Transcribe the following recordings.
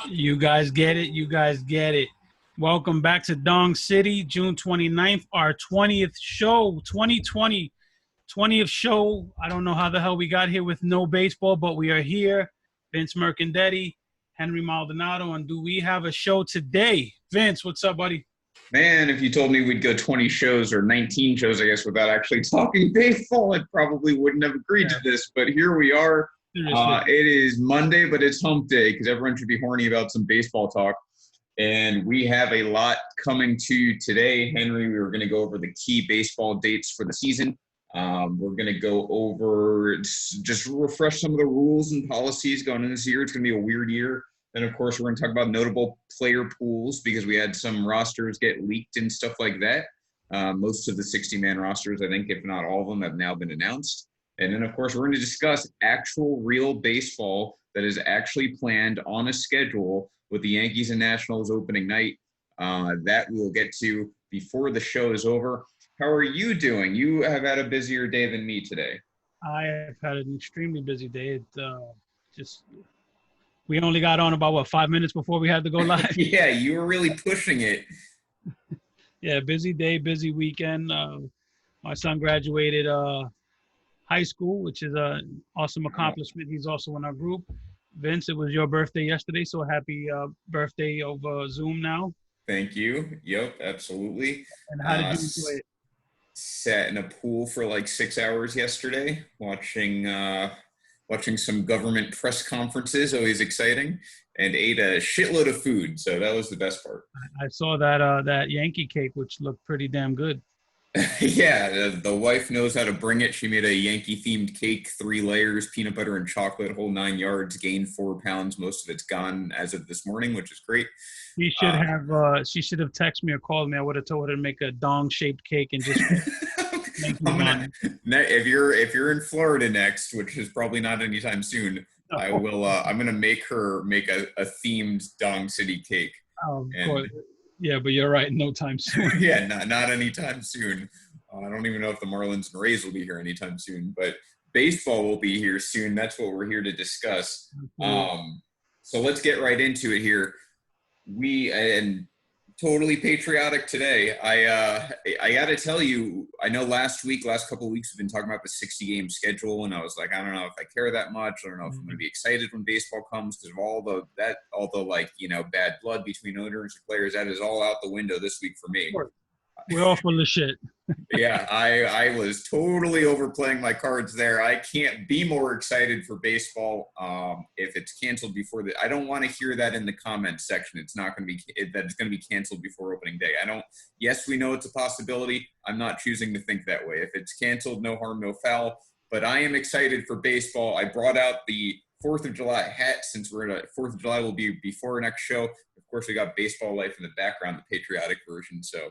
You guys get it. You guys get it. Welcome back to Dong City, June 29th, our 20th show, 2020, 20th show. I don't know how the hell we got here with no baseball, but we are here. Vince Mercandetti, Henry Maldonado, and do we have a show today? Vince, what's up, buddy? Man, if you told me we'd go 20 shows or 19 shows, I guess, without actually talking baseball, I probably wouldn't have agreed to this. But here we are. It is Monday, but it's hump day because everyone should be horny about some baseball talk. And we have a lot coming to you today. Henry, we were going to go over the key baseball dates for the season. We're going to go over, just refresh some of the rules and policies going into this year. It's going to be a weird year. Then, of course, we're going to talk about notable player pools because we had some rosters get leaked and stuff like that. Most of the 60-man rosters, I think, if not all of them, have now been announced. And then, of course, we're going to discuss actual real baseball that is actually planned on a schedule with the Yankees and Nationals opening night. That we will get to before the show is over. How are you doing? You have had a busier day than me today. I have had an extremely busy day. We only got on about, 5 minutes before we had to go live? Yeah, you were really pushing it. Yeah, busy day, busy weekend. My son graduated high school, which is an awesome accomplishment. He's also in our group. Vince, it was your birthday yesterday, so happy birthday over Zoom now. Thank you. Yep, absolutely. And how did you enjoy it? Sat in a pool for like 6 hours yesterday, watching some government press conferences, always exciting, and ate a shitload of food. So that was the best part. I saw that Yankee cake, which looked pretty damn good. Yeah, the wife knows how to bring it. She made a Yankee-themed cake, 3 layers, peanut butter and chocolate, whole 9 yards, gained 4 pounds. Most of it's gone as of this morning, which is great. She should have texted me or called me. I would have told her to make a dong-shaped cake and just if you're in Florida next, which is probably not anytime soon, I'm gonna make her make a themed Dong City cake. Of course. Yeah, but you're right. No time soon. Yeah, not anytime soon. I don't even know if the Marlins and Rays will be here anytime soon, but baseball will be here soon. That's what we're here to discuss. So let's get right into it here. And totally patriotic today. I got to tell you, I know last couple of weeks we've been talking about the 60-game schedule, and I was like, I don't know if I care that much. I don't know if I'm going to be excited when baseball comes because of all the bad blood between owners and players. That is all out the window this week for me. We're all full of shit. Yeah, I was totally overplaying my cards there. I can't be more excited for baseball if it's canceled before I don't want to hear that in the comments section. It's not going to be that it's going to be canceled before opening day. Yes, we know it's a possibility. I'm not choosing to think that way. If it's canceled, no harm, no foul. But I am excited for baseball. I brought out the 4th of July hat since we're at 4th of July will be before our next show. Of course, we got Baseball Life in the background, the patriotic version. So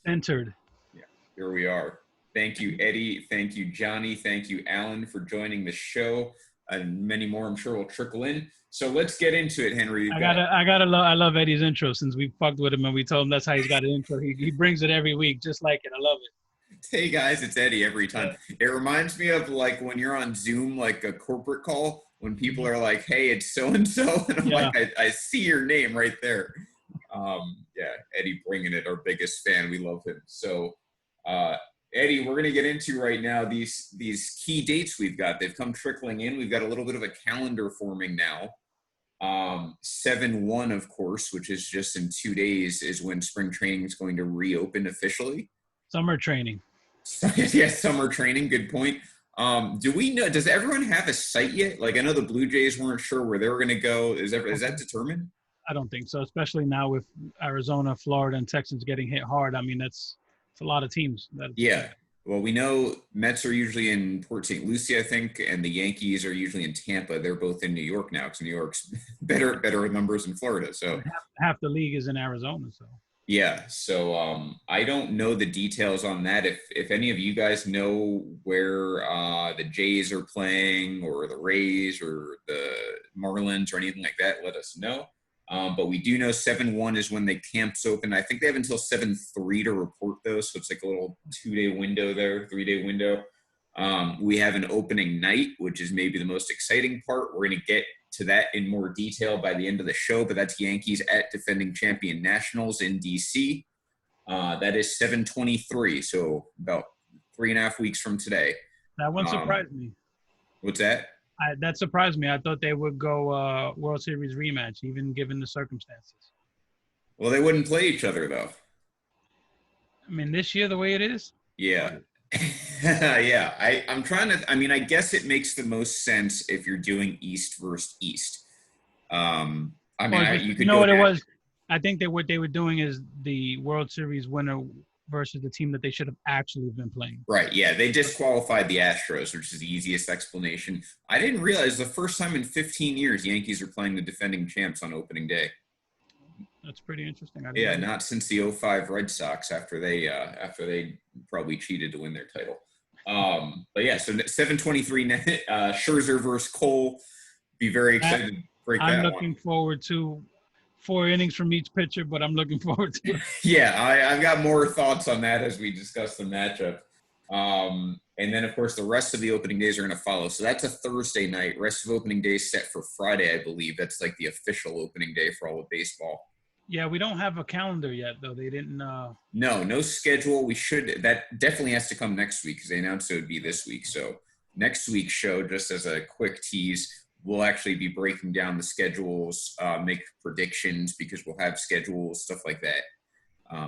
entered. Yeah, here we are. Thank you, Eddie. Thank you, Johnny. Thank you, Alan, for joining the show. And many more, I'm sure, will trickle in. So let's get into it, Henry. I love Eddie's intro since we fucked with him and we told him that's how he's got an intro. He brings it every week, just like it. I love it. Hey guys, it's Eddie every time. It reminds me of like when you're on Zoom, like a corporate call, when people are like, "Hey, it's so and so," and I'm like, I see your name right there. Yeah, Eddie bringing it, our biggest fan. We love him. So, Eddie, we're going to get into right now these key dates we've got. They've come trickling in. We've got a little bit of a calendar forming now. 7/1, of course, which is just in 2 days, is when spring training is going to reopen officially. Summer training. Yes, summer training. Good point. Do we know? Does everyone have a site yet? Like, I know the Blue Jays weren't sure where they were going to go. Is that determined? I don't think so, especially now with Arizona, Florida, and Texans getting hit hard. I mean, it's a lot of teams. Yeah. Well, we know Mets are usually in Port St. Lucie, I think, and the Yankees are usually in Tampa. They're both in New York now because New York's better numbers in Florida. So half the league is in Arizona. So yeah. So I don't know the details on that. If any of you guys know where the Jays are playing or the Rays or the Marlins or anything like that, let us know. But we do know 7/1 is when the camps open. I think they have until 7/3 to report those. So it's like a little 2-day window there, 3-day window. We have an opening night, which is maybe the most exciting part. We're going to get to that in more detail by the end of the show, but that's Yankees at defending champion Nationals in DC. That is 7:23, so about 3.5 weeks from today. That one surprised me. What's that? That surprised me. I thought they would go World Series rematch, even given the circumstances. Well, they wouldn't play each other, though. I mean, this year, the way it is? Yeah. Yeah. I'm trying to – I mean, I guess it makes the most sense if you're doing East versus East. You know what it was? I think that what they were doing is the World Series winner versus the team that they should have actually been playing. Right, yeah. They disqualified the Astros, which is the easiest explanation. I didn't realize the first time in 15 years Yankees are playing the defending champs on opening day. That's pretty interesting. Yeah, not since the 2005 Red Sox after they probably cheated to win their title. But yeah, so 7:23 Scherzer versus Cole. Be very excited to break that. I'm looking forward to 4 innings from each pitcher, but I'm looking forward to it. Yeah, I've got more thoughts on that as we discuss the matchup. And then, of course, the rest of the opening days are going to follow. So that's a Thursday night. Rest of opening days set for Friday, I believe. That's like the official opening day for all of baseball. Yeah, we don't have a calendar yet, though. They didn't. No schedule. We should. That definitely has to come next week because they announced it would be this week. So next week's show, just as a quick tease, we'll actually be breaking down the schedules, make predictions because we'll have schedules, stuff like that.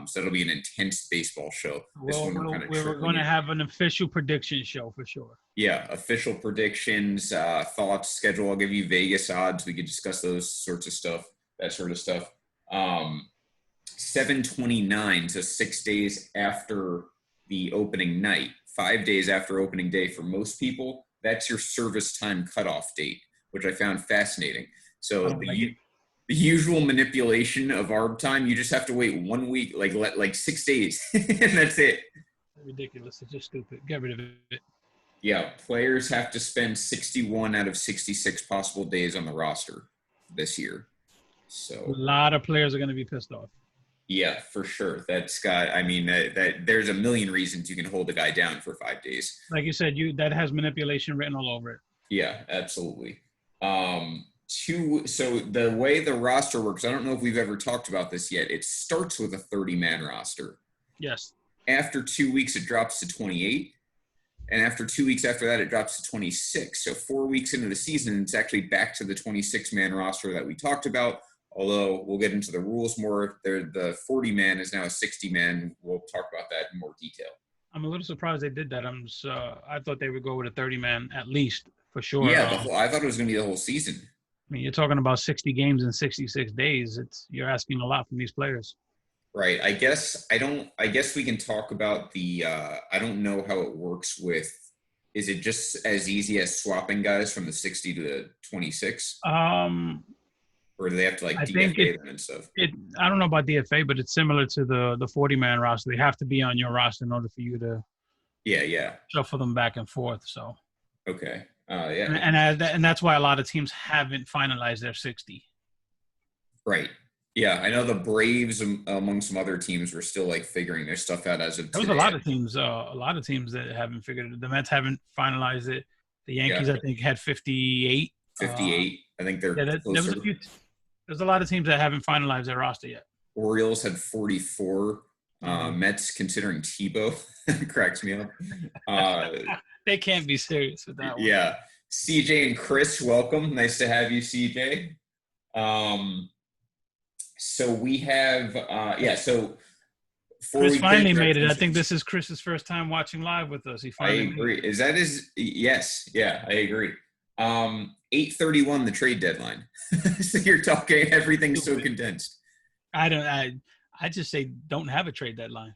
So it'll be an intense baseball show. We're going to have an official prediction show for sure. Yeah, official predictions, thoughts, schedule. I'll give you Vegas odds. We could discuss those sorts of stuff, that sort of stuff. 7:29, so 6 days after the opening night, 5 days after opening day for most people. That's your service time cutoff date, which I found fascinating. So the usual manipulation of arb time, you just have to wait 1 week, like 6 days, and that's it. Ridiculous. It's just stupid. Get rid of it. Yeah, players have to spend 61 out of 66 possible days on the roster this year. So a lot of players are going to be pissed off. Yeah, for sure. That there's a million reasons you can hold a guy down for 5 days. Like you said, that has manipulation written all over it. Yeah, absolutely. So the way the roster works, I don't know if we've ever talked about this yet. It starts with a 30-man roster. Yes. After 2 weeks, it drops to 28. And after 2 weeks after that, it drops to 26. So 4 weeks into the season, it's actually back to the 26-man roster that we talked about. Although we'll get into the rules more. The 40-man is now a 60-man. We'll talk about that in more detail. I'm a little surprised they did that. I thought they would go with a 30-man at least for sure. Yeah, I thought it was going to be the whole season. I mean, you're talking about 60 games in 66 days. You're asking a lot from these players. Right. I guess we can talk about the. I don't know how it works with. Is it just as easy as swapping guys from the 60 to the 26? Or do they have to DFA them and stuff? I don't know about DFA, but it's similar to the 40-man roster. They have to be on your roster in order for you to shuffle them back and forth. So okay, and that's why a lot of teams haven't finalized their 60. Right. Yeah, I know the Braves among some other teams were still figuring their stuff out as of today. There was a lot of teams that haven't figured it. The Mets haven't finalized it. The Yankees, I think, had 58. 58. I think they're there's a lot of teams that haven't finalized their roster yet. Orioles had 44. Mets considering Tebow cracks me up. They can't be serious with that one. Yeah. CJ and Chris, welcome. Nice to have you, CJ. So we have so Chris finally made it. I think this is Chris's first time watching live with us. I agree. Is that his? Yes. Yeah, I agree. 8:31, the trade deadline. So you're talking everything's so condensed. I just say don't have a trade deadline.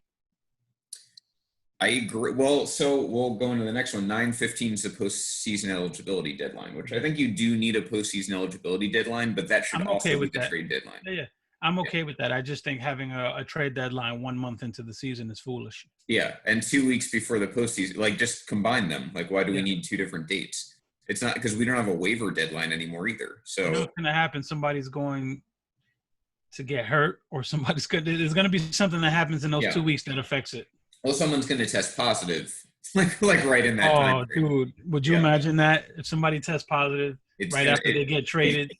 I agree. Well, so we'll go into the next one. 9/15 is the postseason eligibility deadline, which I think you do need a postseason eligibility deadline, but that should also be the trade deadline. Yeah. I'm okay with that. I just think having a trade deadline 1 month into the season is foolish. Yeah, and 2 weeks before the postseason, just combine them. Why do we need 2 different dates? It's not because we don't have a waiver deadline anymore either. So what's going to happen? Somebody's going to get hurt, or there's going to be something that happens in those 2 weeks that affects it. Well, someone's going to test positive like right in that time Oh, frame. dude, would you Yeah, imagine that if somebody tests positive it's right gonna. after they get traded?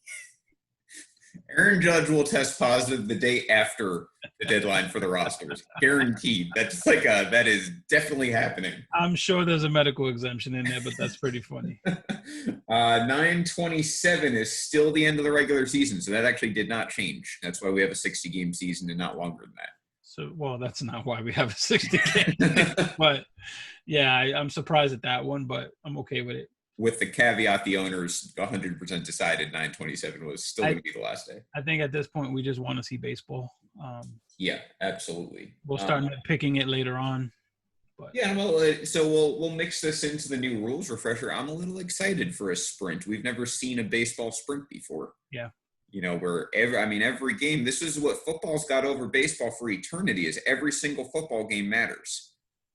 Aaron Judge will test positive the day after the deadline for the rosters, guaranteed. That is definitely happening. I'm sure there's a medical exemption in there, but that's pretty funny. 9/27 is still the end of the regular season, so that actually did not change. That's why we have a 60-game season and not longer than that. So, well, that's not why we have a 60 game. But yeah, I'm surprised at that one, but I'm okay with it. With the caveat, the owners 100% decided 9/27 was still going to be the last day. I think at this point we just want to see baseball. Yeah, absolutely. We'll start picking it later on. But. Yeah, well, so we'll mix this into the new rules refresher. I'm a little excited for a sprint. We've never seen a baseball sprint before. Yeah. You know, where every game, this is what football's got over baseball for eternity, is every single football game matters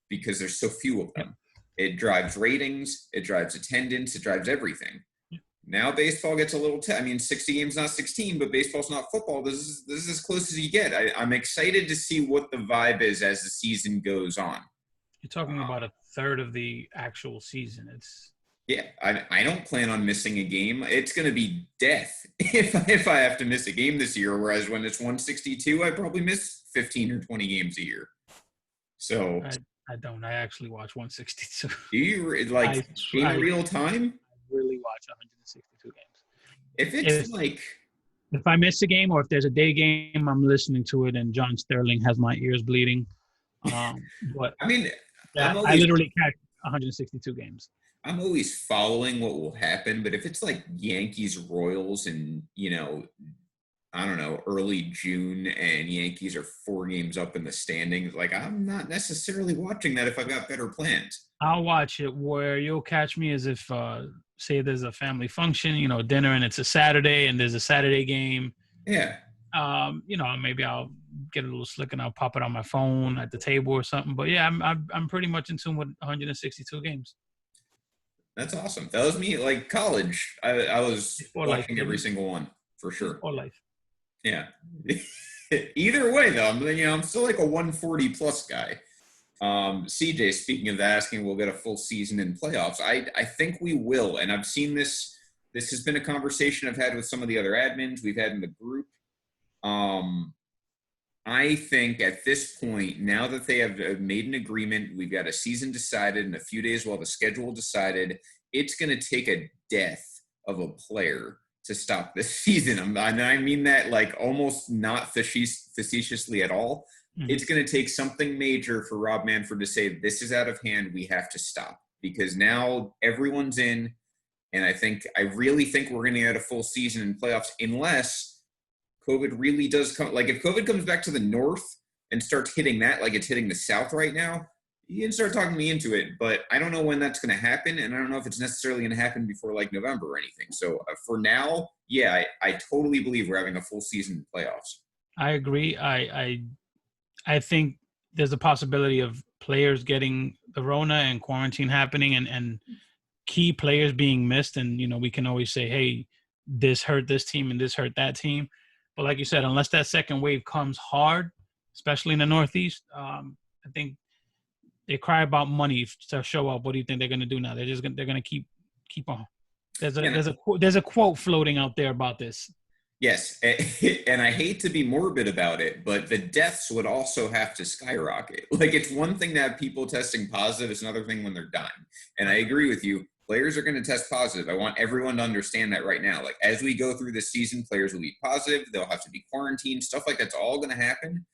because there's so few of them. Yeah. It drives ratings, it drives attendance, it drives everything. Yeah. Now baseball gets a little 60 games, not 16, but baseball's not football. This is as close as you get. I'm excited to see what the vibe is as the season goes on. You're talking about a third of the actual season. Yeah, I don't plan on missing a game. It's going to be death if I have to miss a game this year, whereas when it's 162, I probably miss 15 or 20 games a year. So I don't. I actually watch 162. Do you in real time? I really watch 162 games. If I miss a game or if there's a day game, I'm listening to it, and John Sterling has my ears bleeding. But I literally catch 162 games. I'm always following what will happen, but if it's like Yankees Royals and I don't know, early June and Yankees are 4 games up in the standings, I'm not necessarily watching that if I've got better plans. I'll watch it where you'll catch me as if say there's a family function, dinner, and it's a Saturday and there's a Saturday game. Yeah. Maybe I'll get a little slick and I'll pop it on my phone at the table or something. But yeah, I'm pretty much in tune with 162 games. That's awesome. That was me, college. I was watching every single one for sure. Or life. Yeah. Either way, though, I'm still a 140 plus guy. CJ, speaking of that, asking, we'll get a full season in playoffs. I think we will, and I've seen this. This has been a conversation I've had with some of the other admins we've had in the group. I think at this point, now that they have made an agreement, we've got a season decided in a few days while the schedule decided, it's going to take a death of a player to stop this season. And I mean that almost not facetiously at all. Mm-hmm. It's going to take something major for Rob Manfred to say, this is out of hand, we have to stop. Because now everyone's in, and I really think we're going to get a full season in playoffs unless COVID really does come. If COVID comes back to the north and starts hitting that like it's hitting the south right now, you can start talking me into it. But I don't know when that's going to happen, and I don't know if it's necessarily going to happen before November or anything. So for now, yeah, I totally believe we're having a full season in playoffs. I agree. I think there's a possibility of players getting the Rona and quarantine happening and key players being missed. And, we can always say, hey, this hurt this team and this hurt that team. But like you said, unless that second wave comes hard, especially in the Northeast, I think they cry about money to show up. What do you think they're going to do now? They're going to keep on. There's a quote floating out there about this. Yes, and I hate to be morbid about it, but the deaths would also have to skyrocket. It's one thing to have people testing positive. It's another thing when they're dying. And I agree with you. Players are going to test positive. I want everyone to understand that right now. As we go through this season, players will be positive. They'll have to be quarantined. Stuff like that's all going to happen.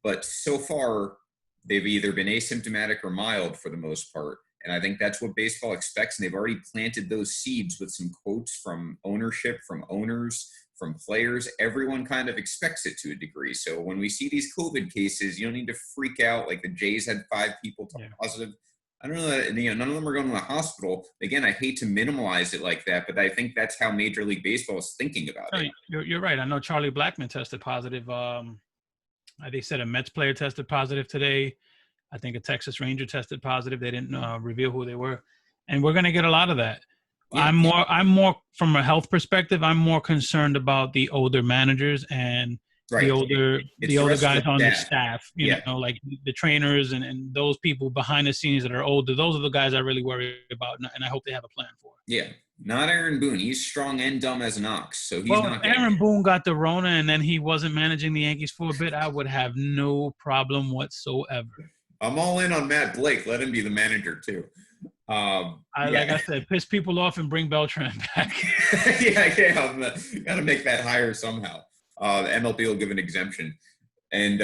But so far, they've either been asymptomatic or mild for the most part. And I think that's what baseball expects. And they've already planted ththose seeds with some quotes from ownership, from owners, from players. Everyone kind of expects it to a degree. So when we see these COVID cases, you don't need to freak out. The Jays had 5 people positive. I don't know that, none of them are going to the hospital. Again, I hate to minimize it like that, but I think that's how Major League Baseball is thinking about it. You're right. I know Charlie Blackmon tested positive. They said a Mets player tested positive today. I think a Texas Ranger tested positive. They didn't reveal who they were. And we're going to get a lot of that. Yeah. I'm more from a health perspective, I'm more concerned about the older managers and Right. The older rest of guys on the staff. staff, you know, like the trainers and those people behind the scenes that are older. Those are the guys I really worry about, and I hope they have a plan for. Yeah. Not Aaron Boone. He's strong and dumb as an ox, so he's not getting Aaron it. Boone got the Rona, and then he wasn't managing the Yankees for a bit. I would have no problem whatsoever. I'm all in on Matt Blake. Let him be the manager too. Like I said, piss people off and bring Beltran back. Got to make that higher somehow. The MLB will give an exemption. And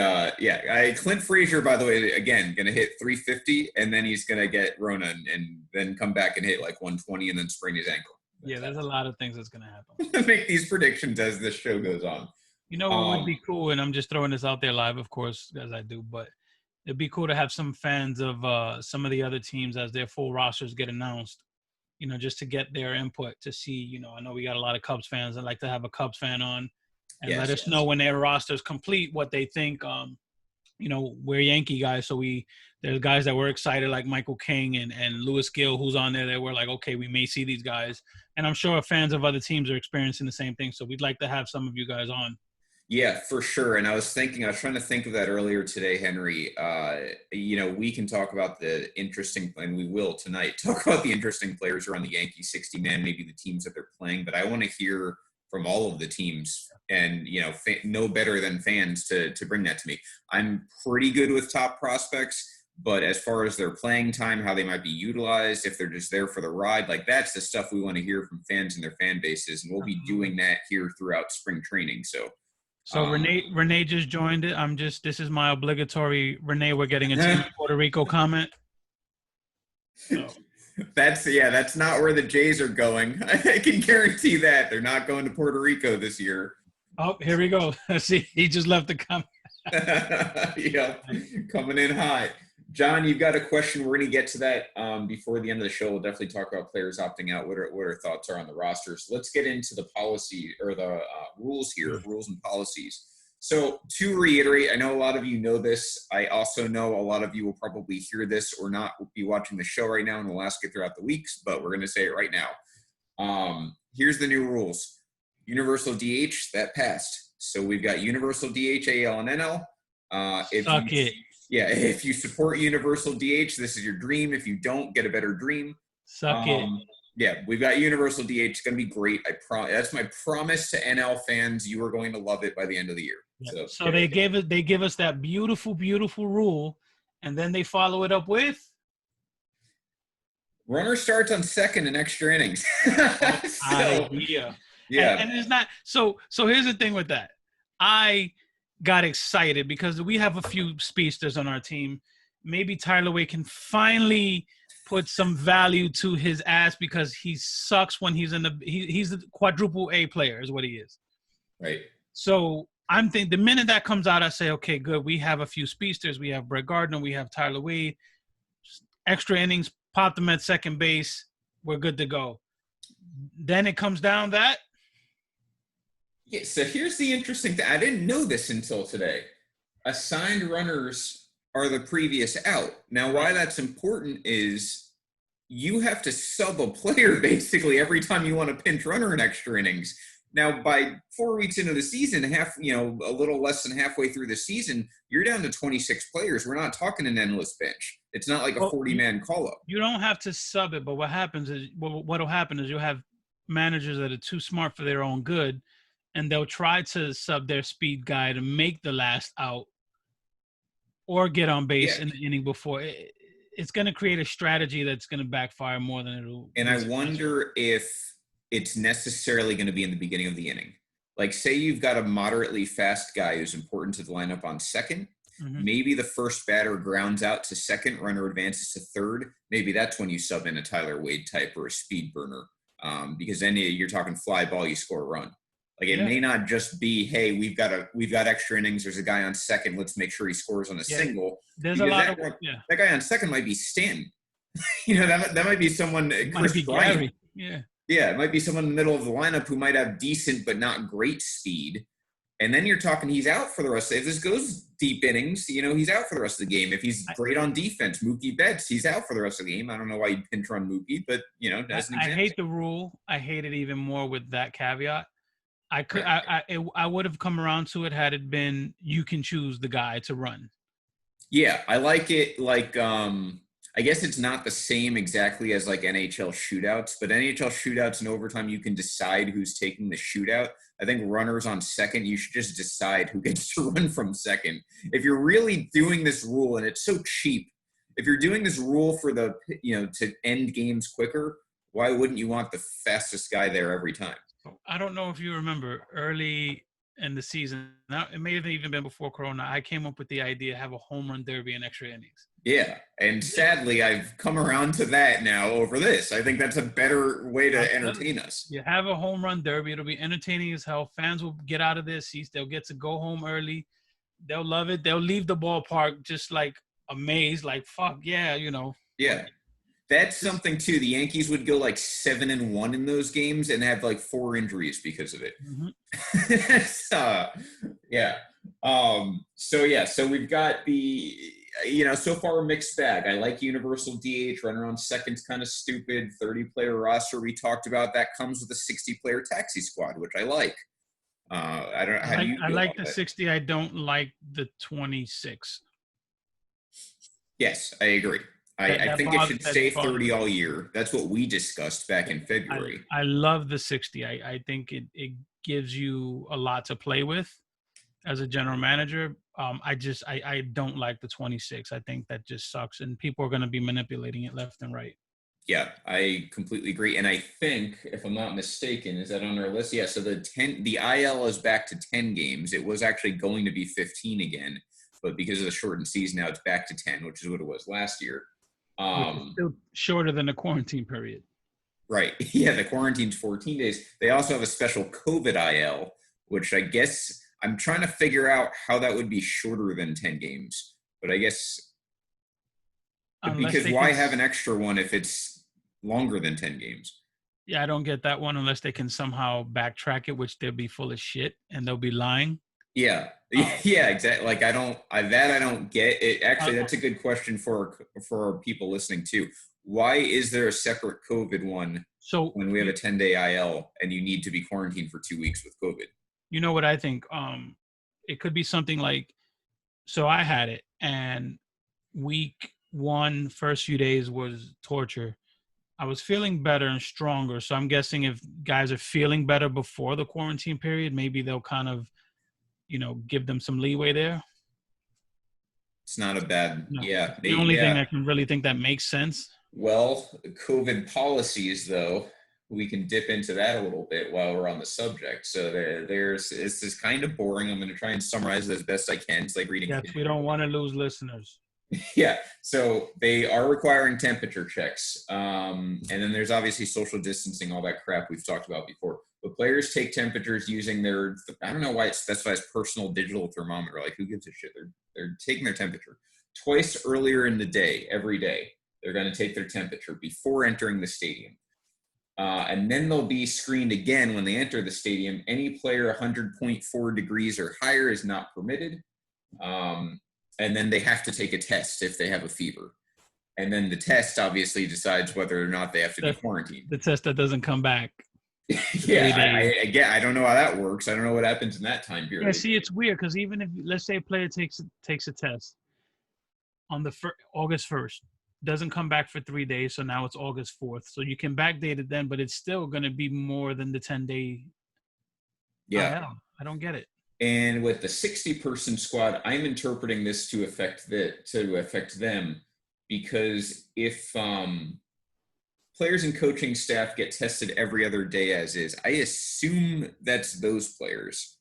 Clint Frazier, by the way, again, going to hit 350, and then he's going to get Rona and then come back and hit like 120 and then sprain his ankle. There's a lot of things that's going to happen. Make these predictions as the show goes on. You know what would be cool, and I'm just throwing this out there live, of course, as I do, but it'd be cool to have some fans of some of the other teams as their full rosters get announced, you know, just to get their input to see, you know, I know we got a lot of Cubs fans. I'd like to have a Cubs fan on and let us know when their roster's complete what they think. You know, we're Yankee guys, so there's guys that we're excited like Michael King and Lewis Gill, who's on there that we're like, okay, we may see these guys. And I'm sure fans of other teams are experiencing the same thing. So we'd like to have some of you guys on. Yeah, for sure. And I was trying to think of that earlier today, Henry. You know, we can talk about the interesting, and we will tonight, talk about the interesting players around the Yankees 60-man, maybe the teams that they're playing. But I want to hear from all of the teams and, you know, no better than fans to bring that to me. I'm pretty good with top prospects, but as far as their playing time, how they might be utilized, if they're just there for the ride, like that's the stuff we want to hear from fans and their fan bases. And we'll be doing that here throughout spring training. So Renee just joined it. This is my obligatory Renee, we're getting a team Puerto Rico comment. So. That's not where the Jays are going. I can guarantee that. They're not going to Puerto Rico this year. Oh, here we go. See, he just left the comment. Yeah, coming in high. John, you've got a question. We're going to get to that before the end of the show. We'll definitely talk about players opting out, what our thoughts are on the rosters. Let's get into the policy or the rules here, rules and policies. So to reiterate, I know a lot of you know this. I also know a lot of you will probably hear this or not be watching the show right now, and we'll ask it throughout the weeks, but we're going to say it right now. Here's the new rules. Universal DH, that passed. So we've got universal DH, AL, and NL. If you support universal DH, this is your dream. If you don't, get a better dream. Suck it. Yeah, we've got universal DH. It's going to be great. I promise. That's my promise to NL fans. You are going to love it by the end of the year. Yeah. So they give us that beautiful, beautiful rule, and then they follow it up with runner starts on second in extra innings. Yeah. And it's not so here's the thing with that. I got excited because we have a few speedsters on our team. Maybe Tyler Wade can finally put some value to his ass because he sucks when he's he's a quadruple A player is what he is. Right. So I'm thinking the minute that comes out, I say, okay, good. We have a few speedsters. We have Brett Gardner. We have Tyler Wade. Extra innings, pop them at second base. We're good to go. Then it comes down that. Yeah, so here's the interesting thing. I didn't know this until today. Assigned runners are the previous out. Now, why that's important is you have to sub a player basically every time you want a pinch runner in extra innings. Now, by 4 weeks into the season, a little less than halfway through the season, you're down to 26 players. We're not talking an endless bench. It's not like a 40-man call-up. You don't have to sub it, but what'll happen is you'll have managers that are too smart for their own good, and they'll try to sub their speed guy to make the last out or get on base in the inning before. It's going to create a strategy that's going to backfire more than it'll. And I wonder if it's necessarily going to be in the beginning of the inning. Like, say you've got a moderately fast guy who's important to the lineup on second. Mm-hmm. Maybe the first batter grounds out to second, runner advances to third. Maybe that's when you sub in a Tyler Wade type or a speed burner, because then you're talking fly ball, you score a run. Like it may not just be, hey, we've got extra innings. There's a guy on second. Let's make sure he scores on a single. There's a lot that guy on second might be Stanton. That might be someone. Might be Gary. Yeah. Yeah, it might be someone in the middle of the lineup who might have decent but not great speed. And then you're talking he's out for the rest. If this goes deep innings, he's out for the rest of the game. If he's great on defense, Mookie Betts, he's out for the rest of the game. I don't know why you'd pinch run Mookie, but, as an example. I hate the rule. I hate it even more with that caveat. I would have come around to it had it been you can choose the guy to run. Yeah, I like it. Like, I guess it's not the same exactly as like NHL shootouts, but NHL shootouts in overtime, you can decide who's taking the shootout. I think runners on second, you should just decide who gets to run from second. If you're really doing this rule, and it's so cheap, if you're doing this rule for the, to end games quicker, why wouldn't you want the fastest guy there every time? I don't know if you remember early in the season. Now it may have even been before Corona. I came up with the idea to have a home run derby in extra innings. Yeah, and sadly, I've come around to that now over this. I think that's a better way to entertain us. You have a home run derby. It'll be entertaining as hell. Fans will get out of their seats. They'll get to go home early. They'll love it. They'll leave the ballpark just like amazed, like, fuck, yeah, Yeah. That's something too. The Yankees would go like 7-1 in those games and have like 4 injuries because of it. Mm-hmm. Yeah. So we've got the, so far a mixed bag. I like universal DH. Runner on second's kind of stupid. 30-player roster we talked about. That comes with a 60-player taxi squad, which I like. I don't know. How do you feel I like about the that? 60. I don't like the 26. Yes, I agree. I think it should stay 30 all year. That's what we discussed back in February. I love the 60. I think it gives you a lot to play with as a general manager. I don't like the 26. I think that just sucks, and people are going to be manipulating it left and right. Yeah, I completely agree. And I think, if I'm not mistaken, is that on our list? Yeah, so the IL is back to 10 games. It was actually going to be 15 again, but because of the shortened season now, it's back to 10, which is what it was last year. Which is still shorter than the quarantine period. Right. Yeah, the quarantine's 14 days. They also have a special COVID IL, which I guess I'm trying to figure out how that would be shorter than 10 games. But I guess because why have an extra one if it's longer than 10 games? Yeah, I don't get that one unless they can somehow backtrack it, which they'll be full of shit and they'll be lying. Yeah. Yeah, exactly. Like I don't get it. Actually, that's a good question for people listening too. Why is there a separate COVID one when we have a 10-day IL and you need to be quarantined for 2 weeks with COVID? You know what I think? It could be something like, so I had it and week 1, first few days was torture. I was feeling better and stronger. So I'm guessing if guys are feeling better before the quarantine period, maybe they'll kind of, give them some leeway there. It's not a bad, yeah. The only thing I can really think that makes sense. Well, COVID policies, though, we can dip into that a little bit while we're on the subject. So this is kind of boring. I'm going to try and summarize it as best I can. It's like reading. Yes, we don't want to lose listeners. Yeah, so they are requiring temperature checks. And then there's obviously social distancing, all that crap we've talked about before. But players take temperatures using their, I don't know why it specifies personal digital thermometer. Like, who gives a shit? They're taking their temperature twice earlier in the day, every day. They're going to take their temperature before entering the stadium. And then they'll be screened again when they enter the stadium. Any player 100.4 degrees or higher is not permitted. And then they have to take a test if they have a fever. And then the test obviously decides whether or not they have to be quarantined. The test that doesn't come back. Yeah, I don't know how that works. I don't know what happens in that time period. Yeah, see, it's weird because even if, let's say a player takes a test on the August 1st, doesn't come back for 3 days, so now it's August 4th. So you can backdate it then, but it's still going to be more than the 10-day. Yeah. I don't get it. And with the 60-person squad, I'm interpreting this to affect them, because if players and coaching staff get tested every other day as is, I assume that's those players.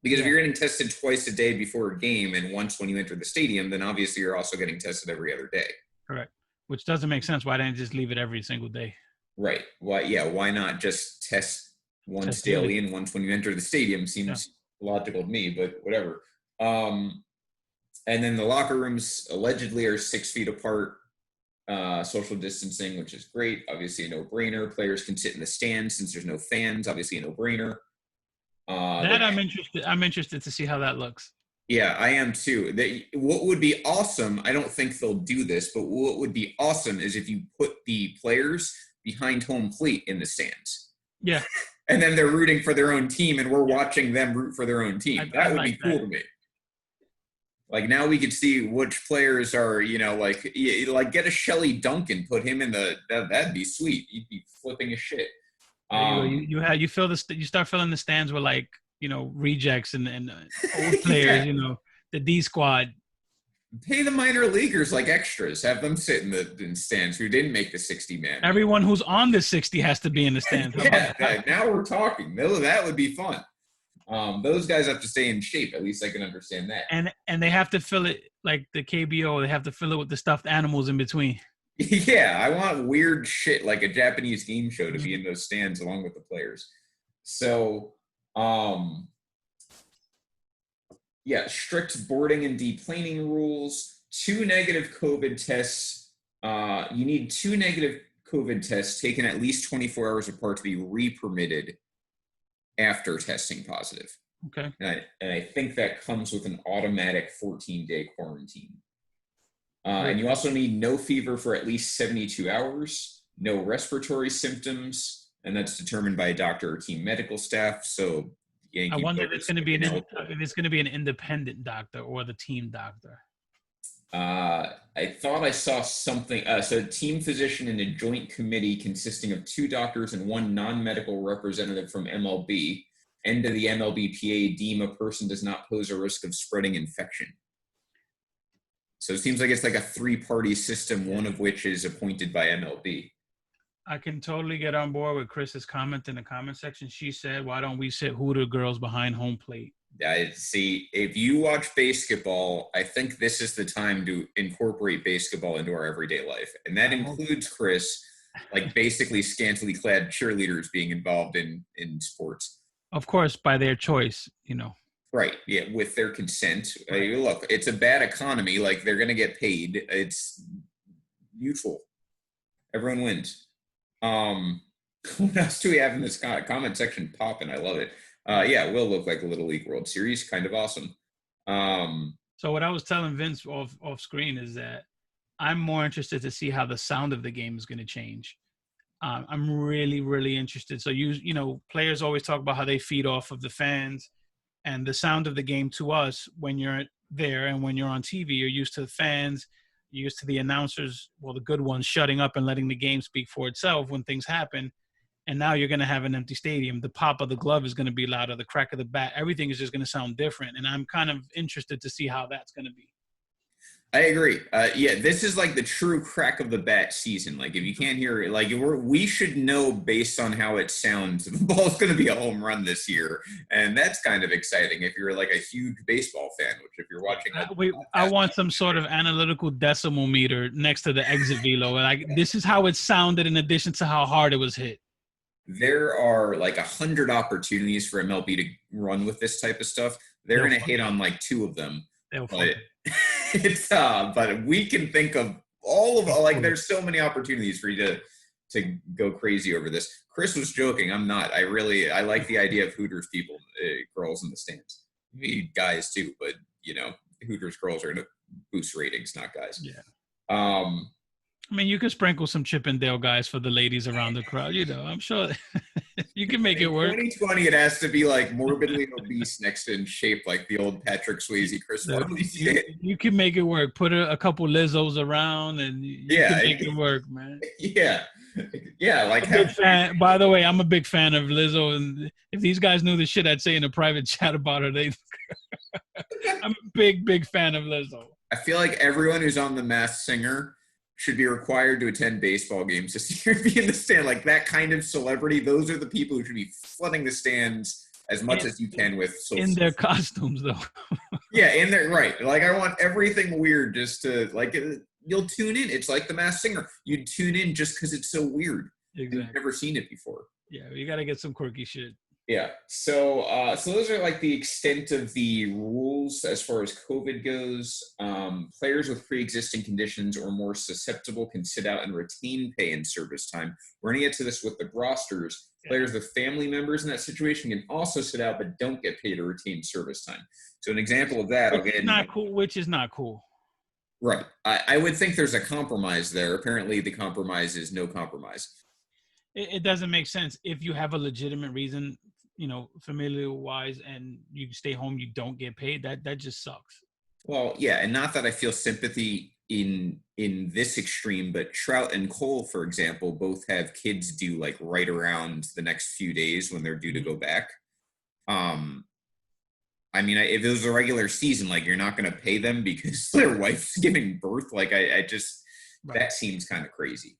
Because if you're getting tested twice a day before a game and once when you enter the stadium, then obviously you're also getting tested every other day. Correct. Which doesn't make sense. Why didn't you just leave it every single day? Right. Why not just test once daily and once when you enter the stadium? Seems logical to me, but whatever. And then the locker rooms allegedly are 6 feet apart, social distancing, which is great. Obviously a no-brainer. Players can sit in the stands since there's no fans. Obviously a no-brainer. I'm interested to see how that looks. Yeah, I am too. What would be awesome, I don't think they'll do this, but what would be awesome is if you put the players behind home plate in the stands. Yeah. and then they're rooting for their own team, and we're watching them root for their own team. That would be cool to me. Like, now we could see which players are, like get a Shelley Duncan, put him in that'd be sweet. You'd be flipping his shit. You start filling the stands with like, rejects and old players, the D squad. Pay the minor leaguers like extras. Have them sit in the stands who didn't make the 60-man. Everyone who's on the 60 has to be in the stands. Now we're talking. That would be fun. Those guys have to stay in shape. At least I can understand that. And they have to fill it like the KBO. They have to fill it with the stuffed animals in between. Yeah, I want weird shit like a Japanese game show to be in those stands along with the players. So, strict boarding and deplaning rules, 2 negative COVID tests. You need 2 negative COVID tests taken at least 24 hours apart to be re-permitted after testing positive. Okay. And I think that comes with an automatic 14-day quarantine. And you also need no fever for at least 72 hours, no respiratory symptoms, and that's determined by a doctor or team medical staff. So I wonder if it's going to be an independent doctor or the team doctor. I thought I saw something. So team physician and a joint committee consisting of 2 doctors and 1 non-medical representative from MLB and to the MLBPA deem a person does not pose a risk of spreading infection. So it seems like it's like a 3-party system, one of which is appointed by MLB. I can totally get on board with Chris's comment in the comment section. She said, why don't we sit Hooter girls behind home plate? See, if you watch basketball, I think this is the time to incorporate basketball into our everyday life. And that includes, Chris, like basically scantily clad cheerleaders being involved in sports. Of course, by their choice, Right, yeah, with their consent. Look, it's a bad economy. Like, they're going to get paid. It's mutual. Everyone wins. What else do we have in this comment section popping? I love it. It will look like a Little League World Series. Kind of awesome. So what I was telling Vince off screen is that I'm more interested to see how the sound of the game is going to change. I'm really, really interested. So players always talk about how they feed off of the fans, and the sound of the game to us when you're there and when you're on TV, you're used to the fans, you're used to the announcers, well, the good ones shutting up and letting the game speak for itself when things happen. And now you're going to have an empty stadium. The pop of the glove is going to be louder. The crack of the bat, everything is just going to sound different. And I'm kind of interested to see how that's going to be. I agree. This is like the true crack of the bat season. Like, if you can't hear it, like we should know based on how it sounds, the ball's going to be a home run this year. And that's kind of exciting if you're like a huge baseball fan, which if you're watching. I want some sort of analytical decimal meter next to the exit velo. Like, this is how it sounded in addition to how hard it was hit. There are like 100 opportunities for MLB to run with this type of stuff. They're going to hit on like 2 of them. But we can think of all of like there's so many opportunities for you to go crazy over this. Chris was joking. I'm not. I like the idea of Hooters people, girls in the stands. Maybe guys too, but Hooters girls are going to boost ratings, not guys. Yeah. I mean, you can sprinkle some Chippendale guys for the ladies around the crowd. I'm sure you can make it work. 2020, it has to be like morbidly obese next in shape, like the old Patrick Swayze, Chris Farley. You can make it work. Put a couple Lizzos around, and you can make it work, man. Yeah. Like by the way, I'm a big fan of Lizzo, and if these guys knew the shit I'd say in a private chat about her, I'm a big fan of Lizzo. I feel like everyone who's on The Masked Singer should be required to attend baseball games this year, be in the stand. Like, that kind of celebrity, those are the people who should be flooding the stands as much as you can with in their costumes, though. In their right. Like, I want everything weird just to like. You'll tune in. It's like The Masked Singer. You'd tune in just because it's so weird. Exactly. You've never seen it before. Yeah, you got to get some quirky shit. Yeah. So those are like the extent of the rules as far as COVID goes. Players with pre-existing conditions or more susceptible can sit out and retain pay and service time. We're going to get to this with the rosters. Players with family members in that situation can also sit out but don't get paid or retain service time. So an example of that. Which is not cool. Right. I would think there's a compromise there. Apparently the compromise is no compromise. it doesn't make sense if you have a legitimate reason, familial wise, and you stay home, you don't get paid. That just sucks. Well, yeah, and not that I feel sympathy in this extreme, but Trout and Cole, for example, both have kids due like right around the next few days when they're due to go back. I mean, if it was a regular season, like you're not going to pay them because their wife's giving birth. Like I just Right. That seems kind of crazy.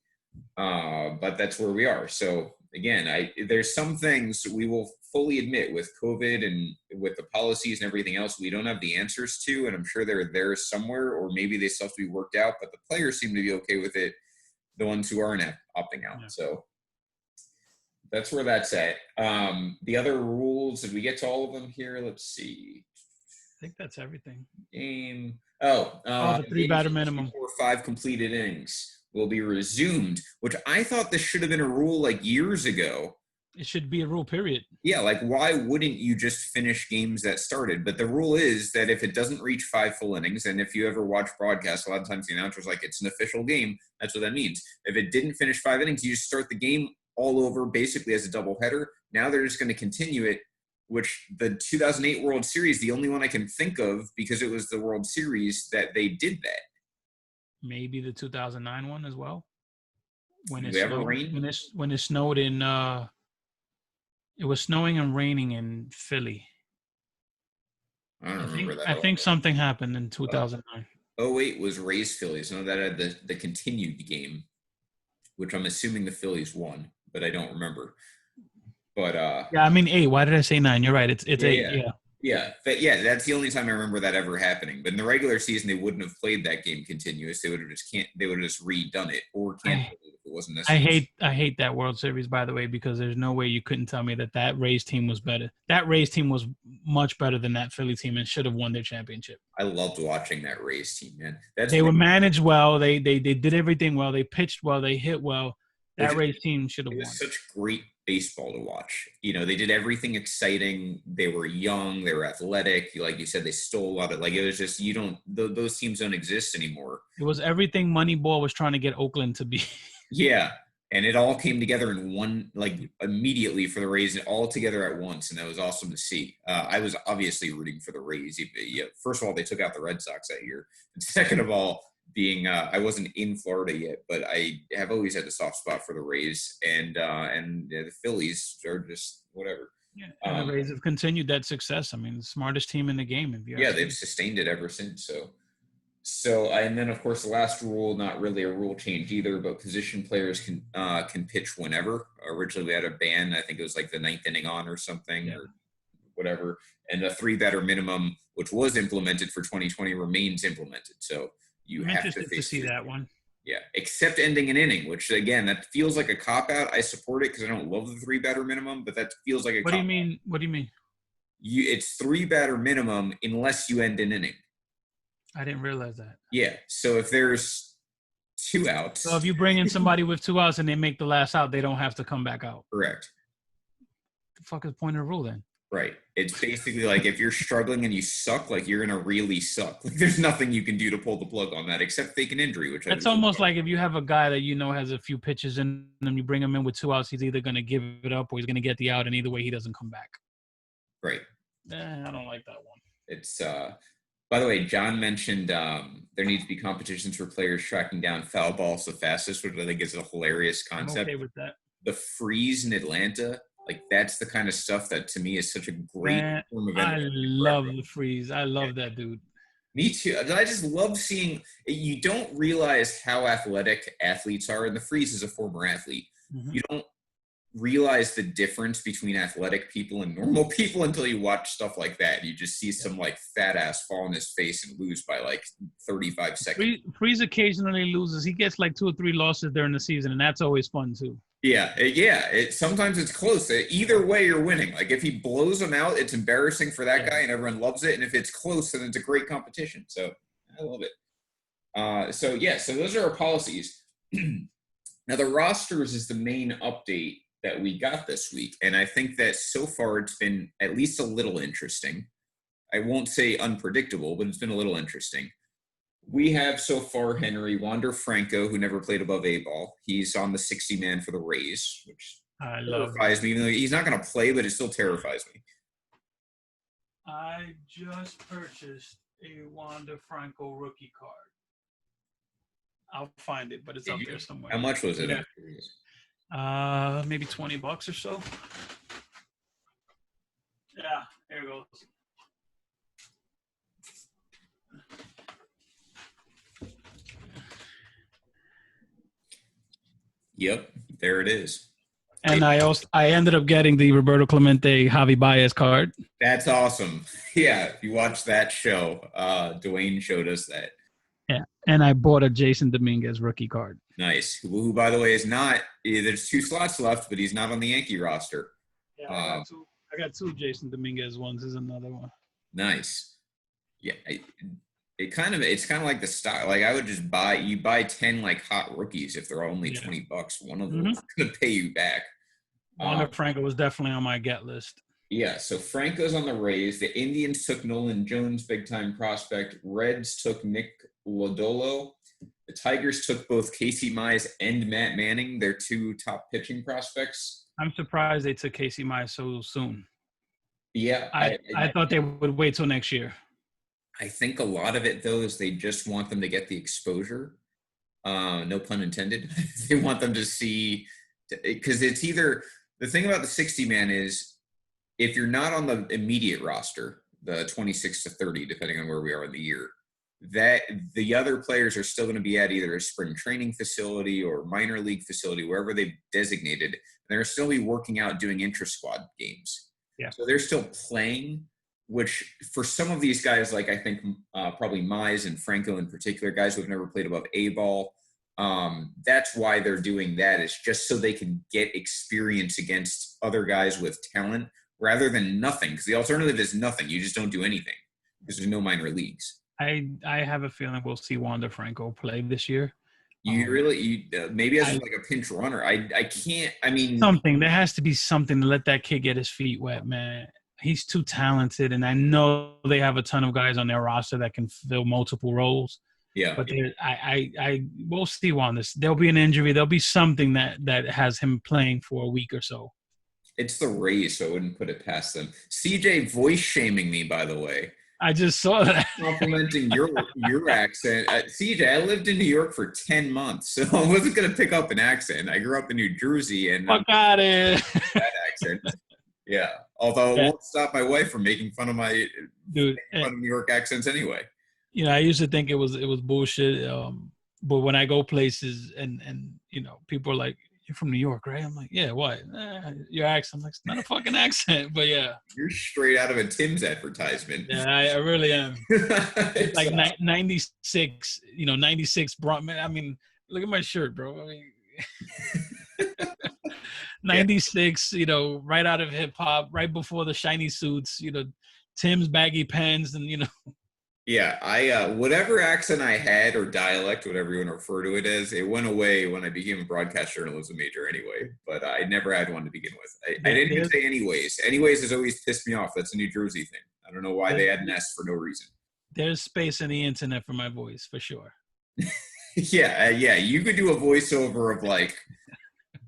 But that's where we are. So again, there's some things we will fully admit with COVID and with the policies and everything else, we don't have the answers to, and I'm sure they're there somewhere, or maybe they still have to be worked out. But the players seem to be okay with it. The ones who aren't opting out. Yeah. So that's where that's at. The other rules, did we get to all of them here? Let's see. I think that's everything. Game. The 3-batter minimum. 4 or 5 completed innings will be resumed, which I thought this should have been a rule like years ago. It should be a rule, period. Yeah, like why wouldn't you just finish games that started? But the rule is that if it doesn't reach 5 full innings, and if you ever watch broadcasts, a lot of times the announcer's like, it's an official game. That's what that means. If it didn't finish 5 innings, you just start the game all over basically as a doubleheader. Now they're just going to continue it, which the 2008 World Series, the only one I can think of because it was the World Series that they did that. Maybe the 2009 one as well. When it snowed in, it was snowing and raining in Philly. I don't remember that. I think something happened in 2009. 08 was Rays Phillies. No, that had the continued game, which I'm assuming the Phillies won, but I don't remember. But yeah, I mean 8. Why did I say 9? You're right. It's 8. Yeah. That's the only time I remember that ever happening. But in the regular season, they wouldn't have played that game continuous. They would have just redone it or canceled it if it wasn't necessary. I hate that World Series, by the way, because there's no way you couldn't tell me that Rays team was better. That Rays team was much better than that Philly team and should have won their championship. I loved watching that Rays team, man. They were managed well. They did everything well. They pitched well. They hit well. That Rays team should have won. It was such great baseball to watch. They did everything exciting. They were young. They were athletic. Like you said, they stole a lot of, like, it was just, those teams don't exist anymore. It was everything Moneyball was trying to get Oakland to be. Yeah. And it all came together in one, like immediately for the Rays, all together at once. And that was awesome to see. I was obviously rooting for the Rays. First of all, they took out the Red Sox that year. And second of all, I wasn't in Florida yet, but I have always had a soft spot for the Rays, and the Phillies are just whatever. Yeah, and the Rays have continued that success. I mean, the smartest team in the game. They've sustained it ever since. So, and then of course the last rule, not really a rule change either, but position players can pitch whenever. Originally we had a ban, I think it was like the 9th inning on or something, or whatever, and the 3-batter minimum, which was implemented for 2020, remains implemented. So. I'm interested to see that one. Yeah, except ending an inning, which again, that feels like a cop-out. I support it because I don't love the 3-batter minimum, but that feels like a cop-out. What do you mean? It's 3-batter minimum unless you end an inning. I didn't realize that. Yeah, so if there's 2 outs. So if you bring in somebody with 2 outs and they make the last out, they don't have to come back out. Correct. The fuck is the point of the rule then? Right. It's basically like if you're struggling and you suck, like you're going to really suck. Like there's nothing you can do to pull the plug on that except fake an injury, which that's almost like if you have a guy that has a few pitches in and you bring him in with 2 outs, he's either going to give it up or he's going to get the out, and either way he doesn't come back. Right. I don't like that one. It's by the way, John mentioned there needs to be competitions for players tracking down foul balls the fastest, which I think is a hilarious concept. I'm okay with that. The freeze in Atlanta. Like, that's the kind of stuff that, to me, is such a great form of entertainment. I love the freeze. I love that, dude. Me too. I just love seeing – you don't realize how athletic athletes are, and the freeze is a former athlete. Mm-hmm. You don't realize the difference between athletic people and normal people until you watch stuff like that. You just see some, like, fat ass fall on his face and lose by, like, 35 seconds. Freeze occasionally loses. He gets, like, 2 or 3 losses during the season, and that's always fun, too. Yeah. Sometimes it's close. Either way, you're winning. Like, if he blows them out, it's embarrassing for that guy, and everyone loves it. And if it's close, then it's a great competition. So I love it. So those are our policies. Now, the rosters is the main update that we got this week. And I think that so far it's been at least a little interesting. I won't say unpredictable, but it's been a little interesting. We have so far Henry, Wander Franco, who never played above A-ball. He's on the 60-man for the Rays, which I love terrifies that. me. Even though he's not going to play, but it still terrifies me. I just purchased a Wander Franco rookie card. I'll find it, but it's up there somewhere. How much was it? Yeah. Maybe $20 or so. Yeah, there it goes. Yep, there it is. And I ended up getting the Roberto Clemente Javi Baez card. That's awesome. Yeah, if you watch that show, Dwayne showed us that. Yeah, and I bought a Jason Dominguez rookie card. Nice. Who, by the way, is not. There's 2 slots left, but he's not on the Yankee roster. Yeah, I got two Jason Dominguez ones. Is another one. Nice. Yeah, it's kind of like the style. Like I would just buy 10 like hot rookies if they're only $20. One of them is gonna pay you back. Wander Franco was definitely on my get list. Yeah, so Franco's on the Rays. The Indians took Nolan Jones, big-time prospect. Reds took Nick Lodolo. The Tigers took both Casey Mize and Matt Manning, their 2 top pitching prospects. I'm surprised they took Casey Mize so soon. Yeah. I thought they would wait till next year. I think a lot of it, though, is they just want them to get the exposure. No pun intended. They want them to see – because it's either – the thing about the 60-man is – if you're not on the immediate roster, the 26 to 30, depending on where we are in the year, that the other players are still going to be at either a spring training facility or minor league facility, wherever they've designated. They're still be working out doing intra-squad games. Yeah. So they're still playing, which for some of these guys, like I think probably Mize and Franco in particular, guys who have never played above A-ball, that's why they're doing that, is just so they can get experience against other guys with talent, rather than nothing, because the alternative is nothing. You just don't do anything because there's no minor leagues. I have a feeling we'll see Wander Franco play this year. Maybe as like a pinch runner. I can't. I mean, something. There has to be something to let that kid get his feet wet, man. He's too talented, and I know they have a ton of guys on their roster that can fill multiple roles. Yeah, but we'll see on this. There'll be an injury. There'll be something that has him playing for a week or so. It's the Rays, so I wouldn't put it past them. CJ voice shaming me, by the way. I just saw that. Complimenting your accent. CJ, I lived in New York for 10 months, so I wasn't going to pick up an accent. I grew up in New Jersey, and fuck out of here. That accent. Yeah. Although it won't stop my wife from making fun of my New York accents anyway. You know, I used to think it was bullshit. But when I go places and you know, people are like, "You're from New York, right?" I'm like, "Yeah, what?" Your accent. I'm like, "It's not a fucking accent," but yeah. You're straight out of a Tim's advertisement. Yeah, I really am. Like 96, you know, 96 brought me. I mean, look at my shirt, bro. I mean, 96, you know, right out of hip hop, right before the shiny suits, you know, Tim's baggy pants, and you know. Yeah, I whatever accent I had or dialect, whatever you want to refer to it as, it went away when I became a broadcast journalism major anyway. But I never had one to begin with. I didn't even say anyways. Anyways has always pissed me off. That's a New Jersey thing. I don't know why they had an S for no reason. There's space in the internet for my voice, for sure. Yeah. You could do a voiceover of like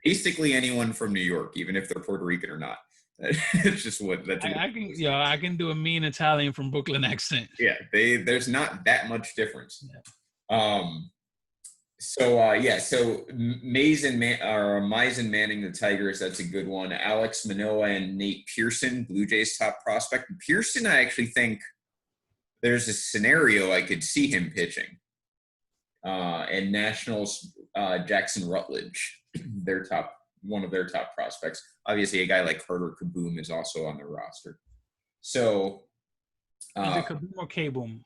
basically anyone from New York, even if they're Puerto Rican or not. It's just what that's. I can do a mean Italian from Brooklyn accent. Yeah, there's not that much difference. Yeah. So Mize and Manning, the Tigers, that's a good one. Alex Manoah and Nate Pearson, Blue Jays top prospect. Pearson, I actually think there's a scenario I could see him pitching. And Nationals, Jackson Rutledge, one of their top prospects. Obviously, a guy like Carter Kaboom is also on their roster. So, is it Kaboom or K-Boom?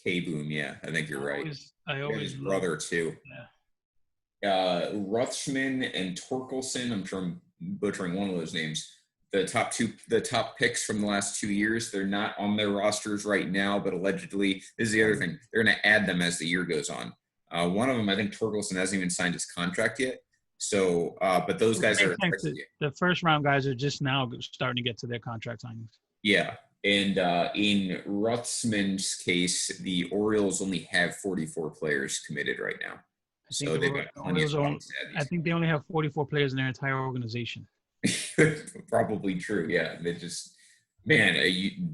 K-Boom, yeah, I think you're right. I always his brother too. Yeah. Ruthschman and Torkelson. I'm sure I'm butchering one of those names. The top picks from the last 2 years. They're not on their rosters right now, but allegedly, this is the other thing. They're going to add them as the year goes on. One of them, I think Torkelson hasn't even signed his contract yet. So, but those guys are the first round guys are just now starting to get to their contract signings. Yeah. And in Rutzman's case, the Orioles only have 44 players committed right now. So they've got plenty of spots to add I think they only have 44 players in their entire organization. Probably true. Yeah. They just, man,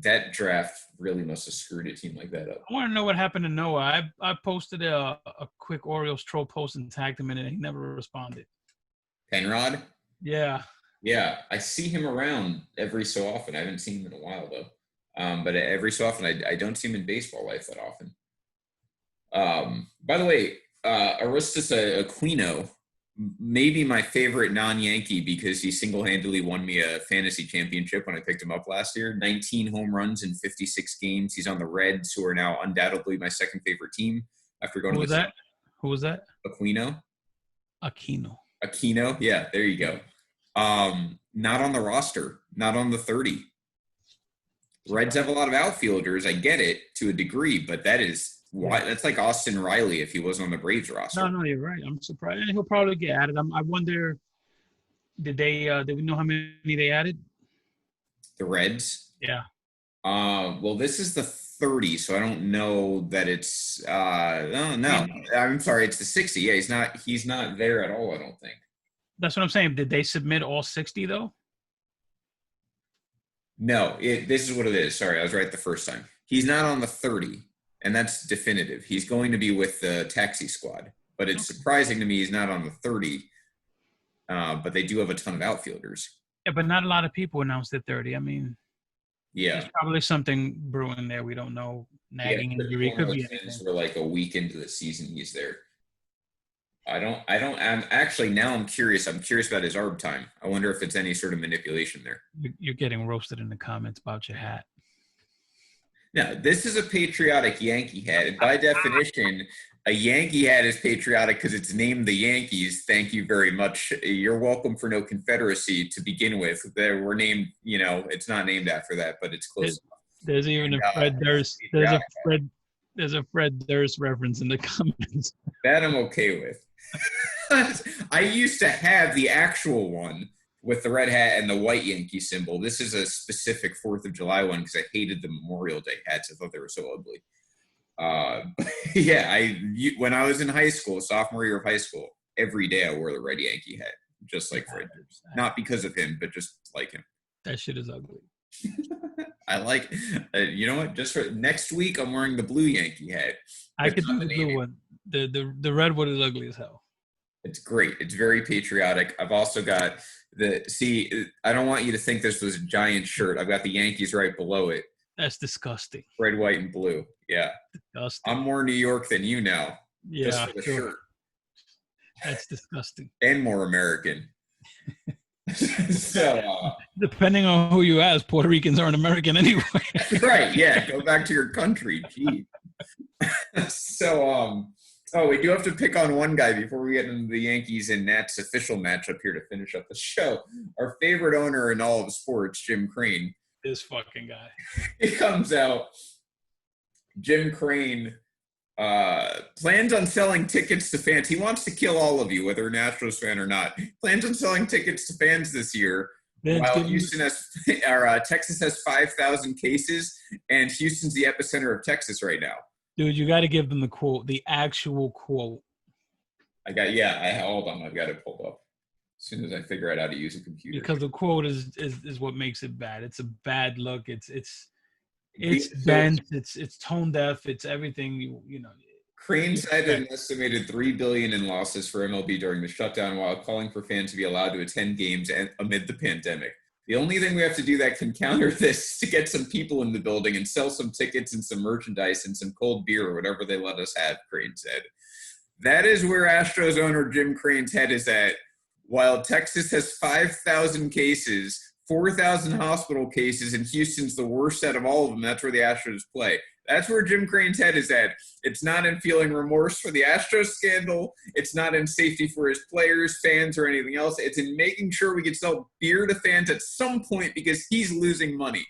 that draft really must have screwed a team like that up. I want to know what happened to Noah. I posted a quick Orioles troll post and tagged him in it, and he never responded. Penrod? Yeah. Yeah. I see him around every so often. I haven't seen him in a while, though. But every so often, I don't see him in baseball life that often. By the way, Aristus Aquino, maybe my favorite non-Yankee because he single-handedly won me a fantasy championship when I picked him up last year. 19 home runs in 56 games. He's on the Reds, who are now undoubtedly my second favorite team after going Who to was that? Who was that? Aquino. Aquino. Yeah, there you go. Not on the roster, not on the 30. Reds have a lot of outfielders. I get it to a degree, but that's like Austin Riley if he wasn't on the Braves roster. No, you're right. I'm surprised. And he'll probably get added. I wonder, did we know how many they added? The Reds? Yeah. Well, this is the 30, so I don't know that it's no. I'm sorry, it's the 60. Yeah, he's not there at all, I don't think. That's what I'm saying. Did they submit all 60 though? No, this is what it is. Sorry, I was right the first time. He's not on the 30, and that's definitive. He's going to be with the taxi squad, but it's surprising to me he's not on the 30. But they do have a ton of outfielders. Yeah, but not a lot of people announced at 30. I mean, yeah, there's probably something brewing there. We don't know. Nagging injury could be anything. We're like a week into the season, he's there. I'm actually, now I'm curious. I'm curious about his arb time. I wonder if it's any sort of manipulation there. You're getting roasted in the comments about your hat. Now, this is a patriotic Yankee hat. And by definition, a Yankee hat is patriotic because it's named the Yankees. Thank you very much. You're welcome for no Confederacy to begin with. We're named, it's not named after that, but it's close. There's even a Fred Durst. There's a Fred Durst reference in the comments. That I'm okay with. I used to have the actual one with the red hat and the white Yankee symbol. This is a specific 4th of July one because I hated the Memorial Day hats. I thought they were so ugly. When I was in high school, sophomore year of high school, every day I wore the red Yankee hat, just like Fred Durst. Not because of him, but just like him. That shit is ugly. I like, you know what? Just for next week, I'm wearing the blue Yankee hat. I could do the blue one. The red one is ugly as hell. It's great. It's very patriotic. I've also got I don't want you to think this was a giant shirt. I've got the Yankees right below it. That's disgusting. Red, white, and blue. Yeah. Disgusting. I'm more New York than you now. Yeah. Just for the shirt. That's disgusting. And more American. So, depending on who you ask, Puerto Ricans aren't American anyway. Right. Yeah. Go back to your country. Gee. So, we do have to pick on one guy before we get into the Yankees and Nats official matchup here to finish up the show. Our favorite owner in all of sports, Jim Crane. This fucking guy. He comes out. Jim Crane plans on selling tickets to fans. He wants to kill all of you, whether you're a Astros fan or not. Plans on selling tickets to fans this year. While Texas has 5,000 cases, and Houston's the epicenter of Texas right now. Dude, you got to give them the quote, the actual quote. Hold on, I've got it pulled up. As soon as I figure out how to use a computer. Because the quote is what makes it bad. It's a bad look. It's dense. It's tone deaf. It's everything. You know. Crane cited an estimated $3 billion in losses for MLB during the shutdown, while calling for fans to be allowed to attend games amid the pandemic. The only thing we have to do that can counter this is to get some people in the building and sell some tickets and some merchandise and some cold beer or whatever they let us have, Crane said. That is where Astros owner Jim Crane's head is at. While Texas has 5,000 cases, 4,000 hospital cases, and Houston's the worst out of all of them, that's where the Astros play. That's where Jim Crane's head is at. It's not in feeling remorse for the Astros scandal. It's not in safety for his players, fans, or anything else. It's in making sure we can sell beer to fans at some point because he's losing money.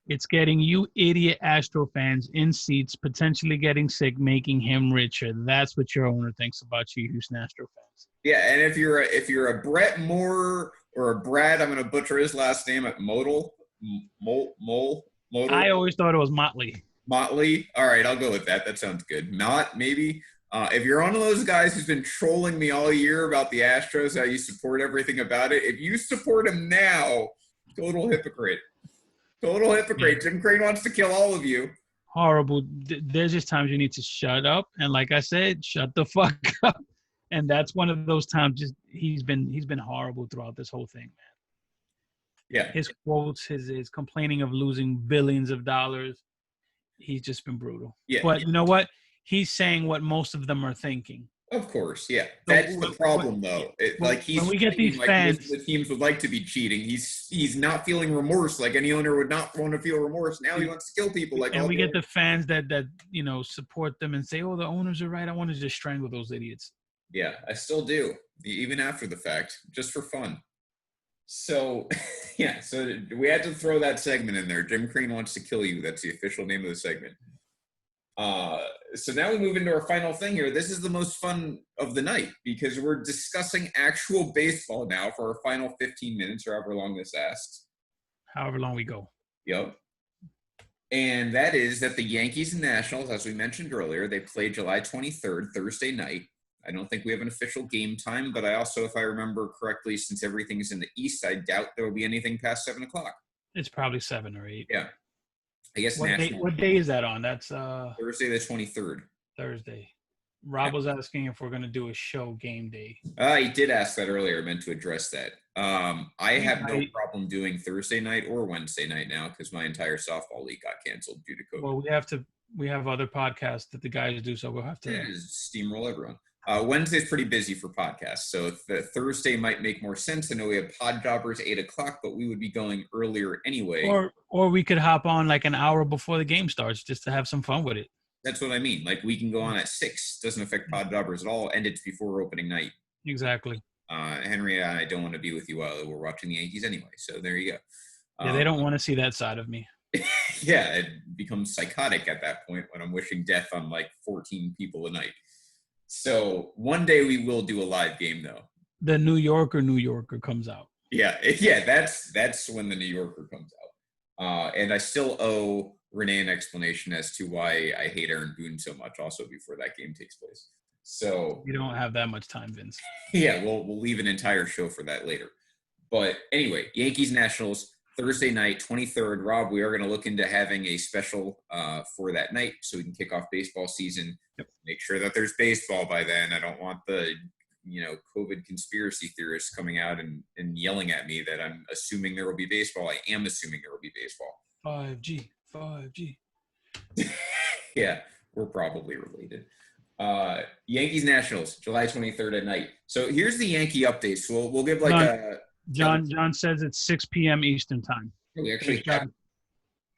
It's getting you idiot Astro fans in seats, potentially getting sick, making him richer. That's what your owner thinks about you, Houston Astro fans. Yeah, and if you're a Brett Moore or a Brad, I'm going to butcher his last name at Mole. Motor. I always thought it was Motley. Motley. All right, I'll go with that. That sounds good. Not maybe. If you're one of those guys who's been trolling me all year about the Astros, how you support everything about it, if you support him now, total hypocrite. Total hypocrite. Yeah. Jim Crane wants to kill all of you. Horrible. There's just times you need to shut up, and like I said, shut the fuck up. And that's one of those times. Just he's been horrible throughout this whole thing, man. Yeah. His quotes, his complaining of losing billions of dollars. He's just been brutal. Yeah. But you know what? He's saying what most of them are thinking. Of course, yeah. That's the problem, though. He's when we get these like fans, the teams would like to be cheating. He's not feeling remorse like any owner would not want to feel remorse. Now he wants to kill people. And we get the fans that support them and say, "Oh, the owners are right." I want to just strangle those idiots. Yeah, I still do, even after the fact, just for fun. So, yeah. So we had to throw that segment in there. Jim Crane wants to kill you. That's the official name of the segment. So now we move into our final thing here. This is the most fun of the night because we're discussing actual baseball now for our final 15 minutes or however long this asks. However long we go. Yep. And that is that the Yankees and Nationals, as we mentioned earlier, they play July 23rd, Thursday night. I don't think we have an official game time, but I also, if I remember correctly, since everything's in the East, I doubt there will be anything past 7 o'clock. It's probably 7 or 8. Yeah. I guess what day is that on? That's Thursday the 23rd. Thursday. Rob was asking if we're going to do a show game day. He did ask that earlier. I meant to address that. I have no problem doing Thursday night or Wednesday night now because my entire softball league got canceled due to COVID. Well, we have other podcasts that the guys do, so we'll have to steamroll everyone. Wednesday's pretty busy for podcasts, so the Thursday might make more sense. I know we have Pod Jobbers 8 o'clock, but we would be going earlier anyway. Or we could hop on like an hour before the game starts just to have some fun with it. That's what I mean. Like we can go on at 6. Doesn't affect Pod Jobbers at all, and it's before opening night. Exactly. Henry and I don't want to be with you while we're watching the Yankees anyway, so there you go. Yeah, they don't want to see that side of me. Yeah, it becomes psychotic at that point when I'm wishing death on like 14 people a night. So one day we will do a live game though. The New Yorker comes out. Yeah, that's when the New Yorker comes out. And I still owe Renee an explanation as to why I hate Aaron Boone so much also before that game takes place. So you don't have that much time, Vince. Yeah, we'll leave an entire show for that later. But anyway, Yankees-Nationals, Thursday night, 23rd. Rob, we are going to look into having a special for that night so we can kick off baseball season. Yep. Make sure that there's baseball by then. I don't want the COVID conspiracy theorists coming out and yelling at me that I'm assuming there will be baseball. I am assuming there will be baseball. 5G. Yeah, we're probably related. Yankees-Nationals, July 23rd at night. So here's the Yankee updates. So we'll give John says it's 6 p.m. Eastern time. We actually have a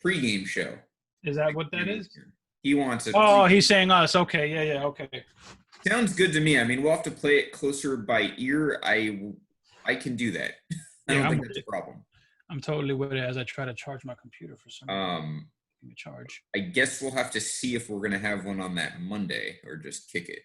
pregame show. Is that what that is? He wants it. Oh, he's saying us. Okay, yeah, okay. Sounds good to me. I mean, we'll have to play it closer by ear. I can do that. I don't think that's a problem. I'm totally with it as I try to charge my computer for some reason. Charge. I guess we'll have to see if we're going to have one on that Monday or just kick it.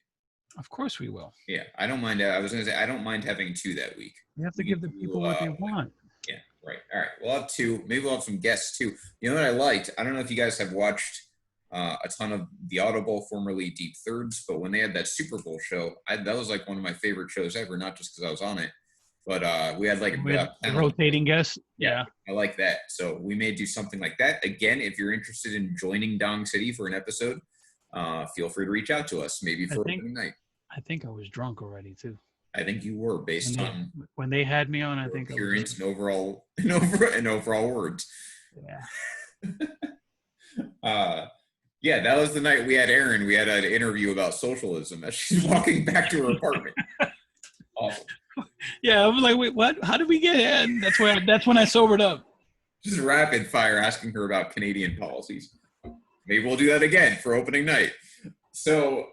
Of course we will. Yeah, I don't mind. I was going to say, I don't mind having 2 that week. You have to give the people what they want. Yeah, right. All right. We'll have 2. Maybe we'll have some guests too. You know what I liked? I don't know if you guys have watched a ton of the Audible, formerly Deep Thirds, but when they had that Super Bowl show, that was like one of my favorite shows ever, not just because I was on it, but we had like a rotating guest. Yeah. I like that. So we may do something like that. Again, if you're interested in joining Dong City for an episode, feel free to reach out to us, maybe for opening night. I think I was drunk already too. I think you were based on when they had me on. I think appearance and overall words. Yeah. Yeah, that was the night we had Erin. We had an interview about socialism as she's walking back to her apartment. Awesome. Yeah, I was like, wait, what? How did we get in? That's when I sobered up. Just rapid fire asking her about Canadian policies. Maybe we'll do that again for opening night. So,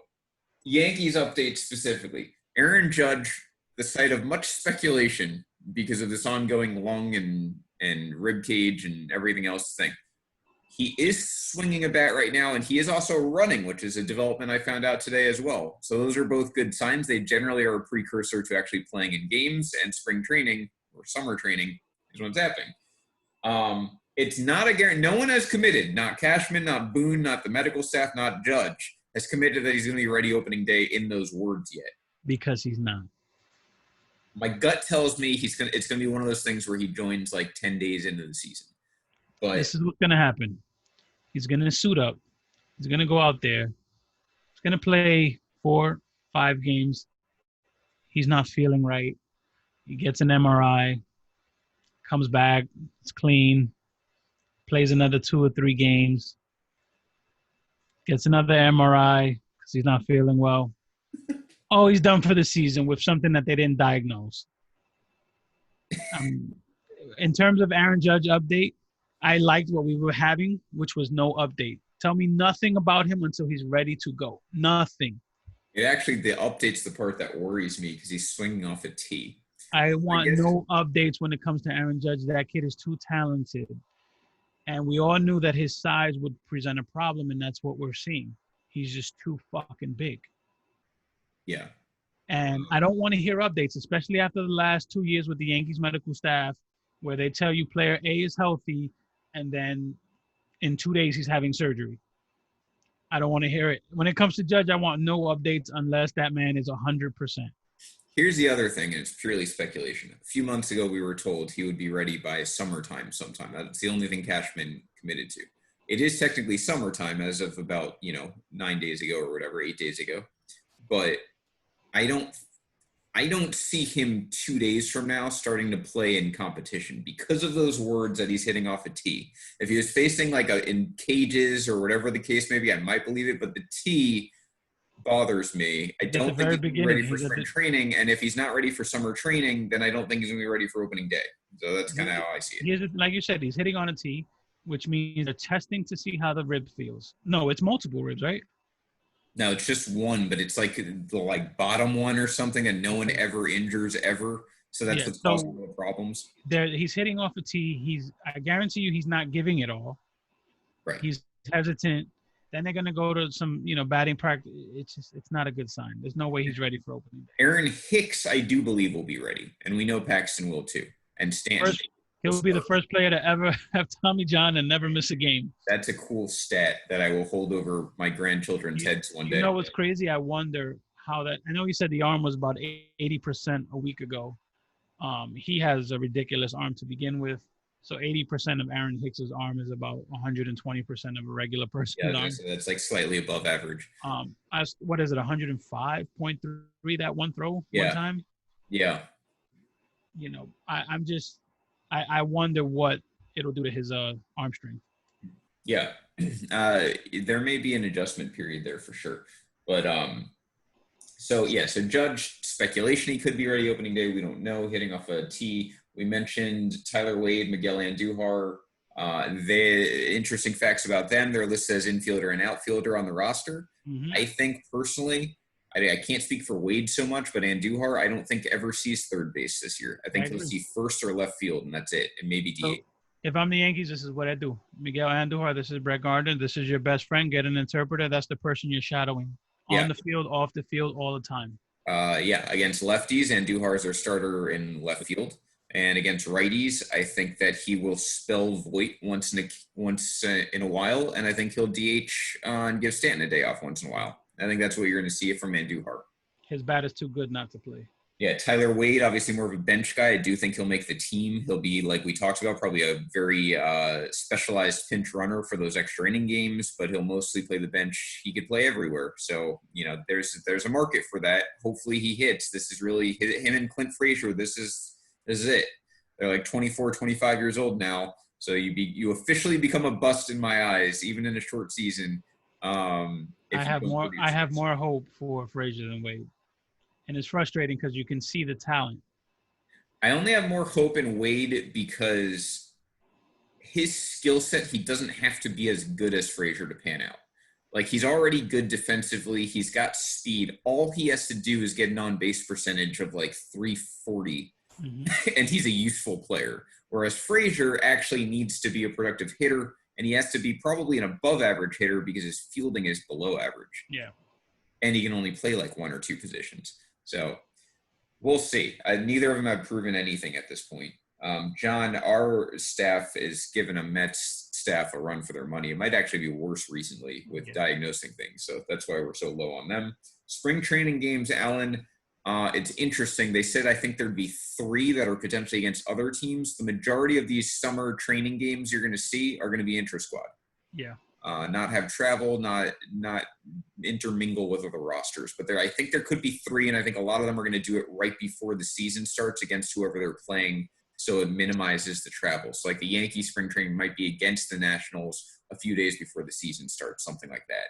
Yankees update specifically. Aaron Judge, the site of much speculation because of this ongoing lung and rib cage and everything else thing. He is swinging a bat right now, and he is also running, which is a development I found out today as well. So those are both good signs. They generally are a precursor to actually playing in games, and spring training or summer training is what's happening. It's not a guarantee. No one has committed. Not Cashman, not Boone, not the medical staff, not Judge has committed that he's going to be ready opening day in those words yet. Because he's not. My gut tells me it's going to be one of those things where he joins like 10 days into the season. But this is what's going to happen. He's going to suit up. He's going to go out there. He's going to play 4-5 games. He's not feeling right. He gets an MRI, comes back, it's clean, plays another 2 or 3 games, gets another MRI because he's not feeling well. Oh, he's done for the season with something that they didn't diagnose. In terms of Aaron Judge update, I liked what we were having, which was no update. Tell me nothing about him until he's ready to go. Nothing. It actually, the update's the part that worries me because he's swinging off a tee. I want no updates when it comes to Aaron Judge. That kid is too talented. And we all knew that his size would present a problem, and that's what we're seeing. He's just too fucking big. Yeah. And I don't want to hear updates, especially after the last 2 years with the Yankees medical staff, where they tell you player A is healthy, and then in 2 days he's having surgery. I don't want to hear it. When it comes to Judge, I want no updates unless that man is 100%. Here's the other thing, and it's purely speculation. A few months ago, we were told he would be ready by summertime sometime. That's the only thing Cashman committed to. It is technically summertime as of about, 9 days ago or whatever, 8 days ago. But I don't see him 2 days from now starting to play in competition because of those words that he's hitting off a tee. If he was facing in cages or whatever the case may be, I might believe it, but the tee bothers me. I don't think he's ready for spring training, and if he's not ready for summer training, then I don't think he's going to be ready for opening day. So that's kind of how I see it. Like you said, he's hitting on a tee, which means they're testing to see how the rib feels. No, it's multiple ribs, right? No, it's just one, but it's like the bottom one or something, and no one ever injures ever. So that's what's causing the problems. He's hitting off a tee. I guarantee you, he's not giving it all. Right. He's hesitant. Then they're going to go to some, batting practice. It's not a good sign. There's no way he's ready for opening day. Aaron Hicks, I do believe, will be ready, and we know Paxton will too, and Stanton. He'll be the first player to ever have Tommy John and never miss a game. That's a cool stat that I will hold over my grandchildren's heads one day. You know what's crazy? I wonder how that – I know you said the arm was about 80% a week ago. He has a ridiculous arm to begin with. So 80% of Aaron Hicks's arm is about 120% of a regular person's arm. So that's slightly above average. What is it, 105.3 that one throw one time? Yeah. I wonder what it'll do to his arm strength. Yeah. There may be an adjustment period there for sure. But so Judge, speculation he could be ready opening day. We don't know. Hitting off a tee. We mentioned Tyler Wade, Miguel Andujar. The interesting facts about them, they're listed as infielder and outfielder on the roster. Mm-hmm. I think personally, I can't speak for Wade so much, but Andujar, I don't think ever sees third base this year. I think he'll see first or left field, and that's it, and maybe DH. So if I'm the Yankees, this is what I do. Miguel Andujar, this is Brett Gardner. This is your best friend. Get an interpreter. That's the person you're shadowing. On the field, off the field, all the time. Against lefties, Andujar is their starter in left field. And against righties, I think that he will spell Voit once in a while, and I think he'll DH and give Stanton a day off once in a while. I think that's what you're going to see from Andujar. His bat is too good not to play. Yeah, Tyler Wade, obviously more of a bench guy. I do think he'll make the team. He'll be, like we talked about, probably a very specialized pinch runner for those extra inning games, but he'll mostly play the bench. He could play everywhere. So, there's a market for that. Hopefully he hits. This is really him and Clint Frazier. This is it. They're like 24, 25 years old now. So you officially become a bust in my eyes, even in a short season. I have more hope for Frazier than Wade. And it's frustrating because you can see the talent. I only have more hope in Wade because his skill set, he doesn't have to be as good as Frazier to pan out. Like, he's already good defensively. He's got speed. All he has to do is get an on-base percentage of like 340. Mm-hmm. And he's a useful player. Whereas Frazier actually needs to be a productive hitter, and he has to be probably an above-average hitter because his fielding is below average. Yeah. And he can only play like one or two positions. So we'll see. Neither of them have proven anything at this point. John, our staff is giving a Mets staff a run for their money. It might actually be worse recently with diagnosing things. So that's why we're so low on them. Spring training games, Alan, it's interesting. They said I think there'd be 3 that are potentially against other teams. The majority of these summer training games you're going to see are going to be intra-squad. Yeah. Not have travel, not intermingle with other rosters. But I think there could be 3, and I think a lot of them are going to do it right before the season starts against whoever they're playing, so it minimizes the travel. So like the Yankees spring training might be against the Nationals a few days before the season starts, something like that.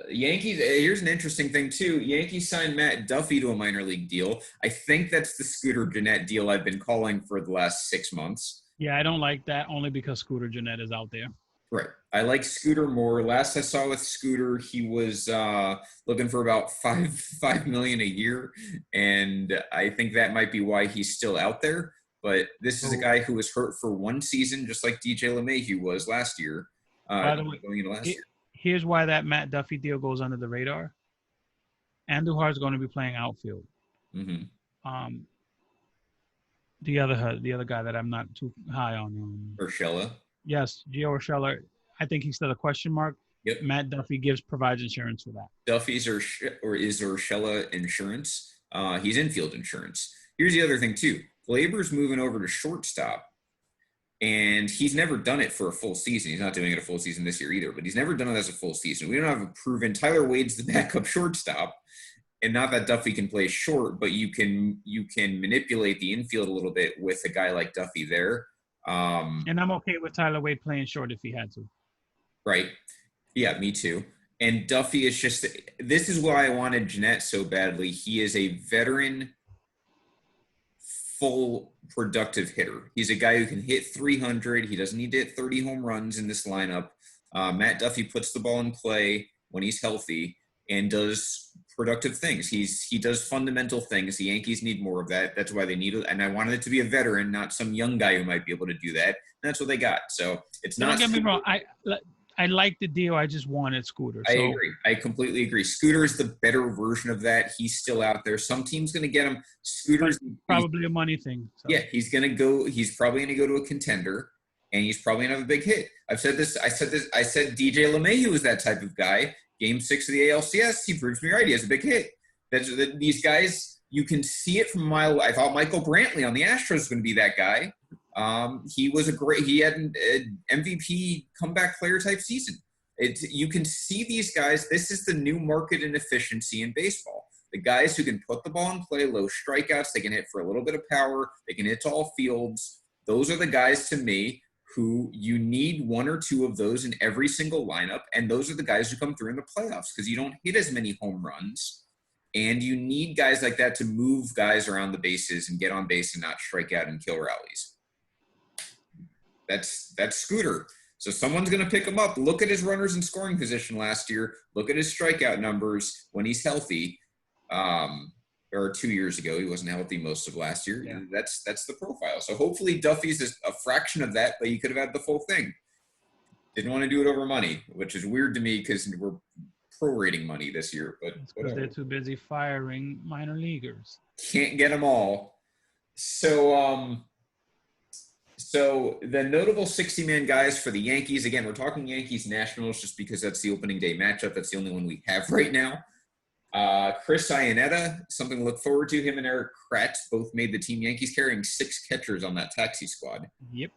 Yankees, here's an interesting thing too. Yankees signed Matt Duffy to a minor league deal. I think that's the Scooter Gennett deal I've been calling for the last 6 months. Yeah, I don't like that only because Scooter Gennett is out there. Right. I like Scooter more. Last I saw with Scooter, he was looking for about $5 million a year, and I think that might be why he's still out there. But this is a guy who was hurt for 1 season, just like DJ LeMahieu was last year. By the way, here's why that Matt Duffy deal goes under the radar. Andujar's going to be playing outfield. Mm-hmm. The other guy that I'm not too high on. Urshela. Yes, Gio Urshela. I think he's still a question mark. Yep. Matt Duffy provides insurance for that. Duffy's is Urshela insurance. He's infield insurance. Here's the other thing too. Glaber's moving over to shortstop, and he's never done it for a full season. He's not doing it a full season this year either, but he's never done it as a full season. We don't have a proven Tyler Wade's the backup shortstop. And not that Duffy can play short, but you can manipulate the infield a little bit with a guy like Duffy there. And I'm okay with Tyler Wade playing short if he had to. Right. Yeah, me too. And Duffy is just – this is why I wanted Gennett so badly. He is a veteran, full productive hitter. He's a guy who can hit 300. He doesn't need to hit 30 home runs in this lineup. Matt Duffy puts the ball in play when he's healthy and does productive things. He does fundamental things. The Yankees need more of that. That's why they need it. And I wanted it to be a veteran, not some young guy who might be able to do that. And that's what they got. So it's not. Don't get me wrong. I like the deal. I just wanted Scooter. I agree. I completely agree. Scooter is the better version of that. He's still out there. Some team's going to get him. Scooter's probably a money thing. So. Yeah, he's going to go. He's probably going to go to a contender, and he's probably going to have a big hit. I said DJ LeMahieu was that type of guy. Game 6 of the ALCS, he proves me right. He has a big hit. These guys, you can see it from a mile away. I thought Michael Brantley on the Astros was going to be that guy. He had an MVP comeback player type season. You can see these guys. This is the new market in efficiency in baseball. The guys who can put the ball in play, low strikeouts, they can hit for a little bit of power, they can hit to all fields. Those are the guys to me who you need 1 or 2 of those in every single lineup. And those are the guys who come through in the playoffs because you don't hit as many home runs. And you need guys like that to move guys around the bases and get on base and not strike out and kill rallies. That's Scooter. So someone's going to pick him up. Look at his runners in scoring position last year. Look at his strikeout numbers when he's healthy. Or 2 years ago, he wasn't healthy most of last year. Yeah. That's the profile. So hopefully Duffy's a fraction of that, but you could have had the full thing. Didn't want to do it over money, which is weird to me because we're prorating money this year. But because they're too busy firing minor leaguers. Can't get them all. So the notable 60-man guys for the Yankees. Again, we're talking Yankees-Nationals just because that's the opening day matchup. That's the only one we have right now. Chris Iannetta, something to look forward to. Him and Eric Kratz both made the team. Yankees carrying 6 catchers on that taxi squad. Yep.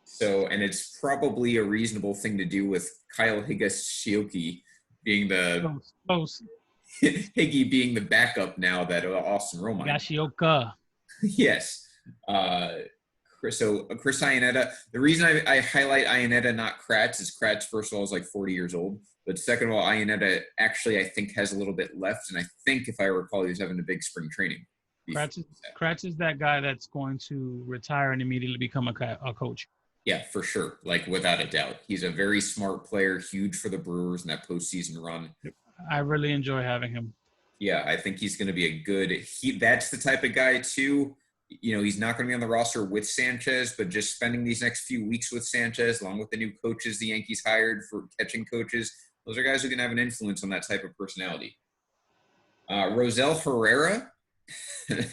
So, and it's probably a reasonable thing to do with Kyle Higashioka being the Higgy being the backup now that Austin Romine. Higashioka. Yes. Chris Iannetta. The reason I highlight Iannetta, not Kratz, is Kratz, first of all, is like 40 years old. But second of all, Iannetta actually, I think, has a little bit left. And I think, if I recall, he was having a big spring training. Kratz is that guy that's going to retire and immediately become a coach. Yeah, for sure. Like, without a doubt. He's a very smart player, huge for the Brewers in that postseason run. I really enjoy having him. Yeah, I think he's going to be a good – that's the type of guy, too. You know, he's not going to be on the roster with Sanchez, but just spending these next few weeks with Sanchez, along with the new coaches the Yankees hired for catching coaches, those are guys who can have an influence on that type of personality. Rosel Herrera,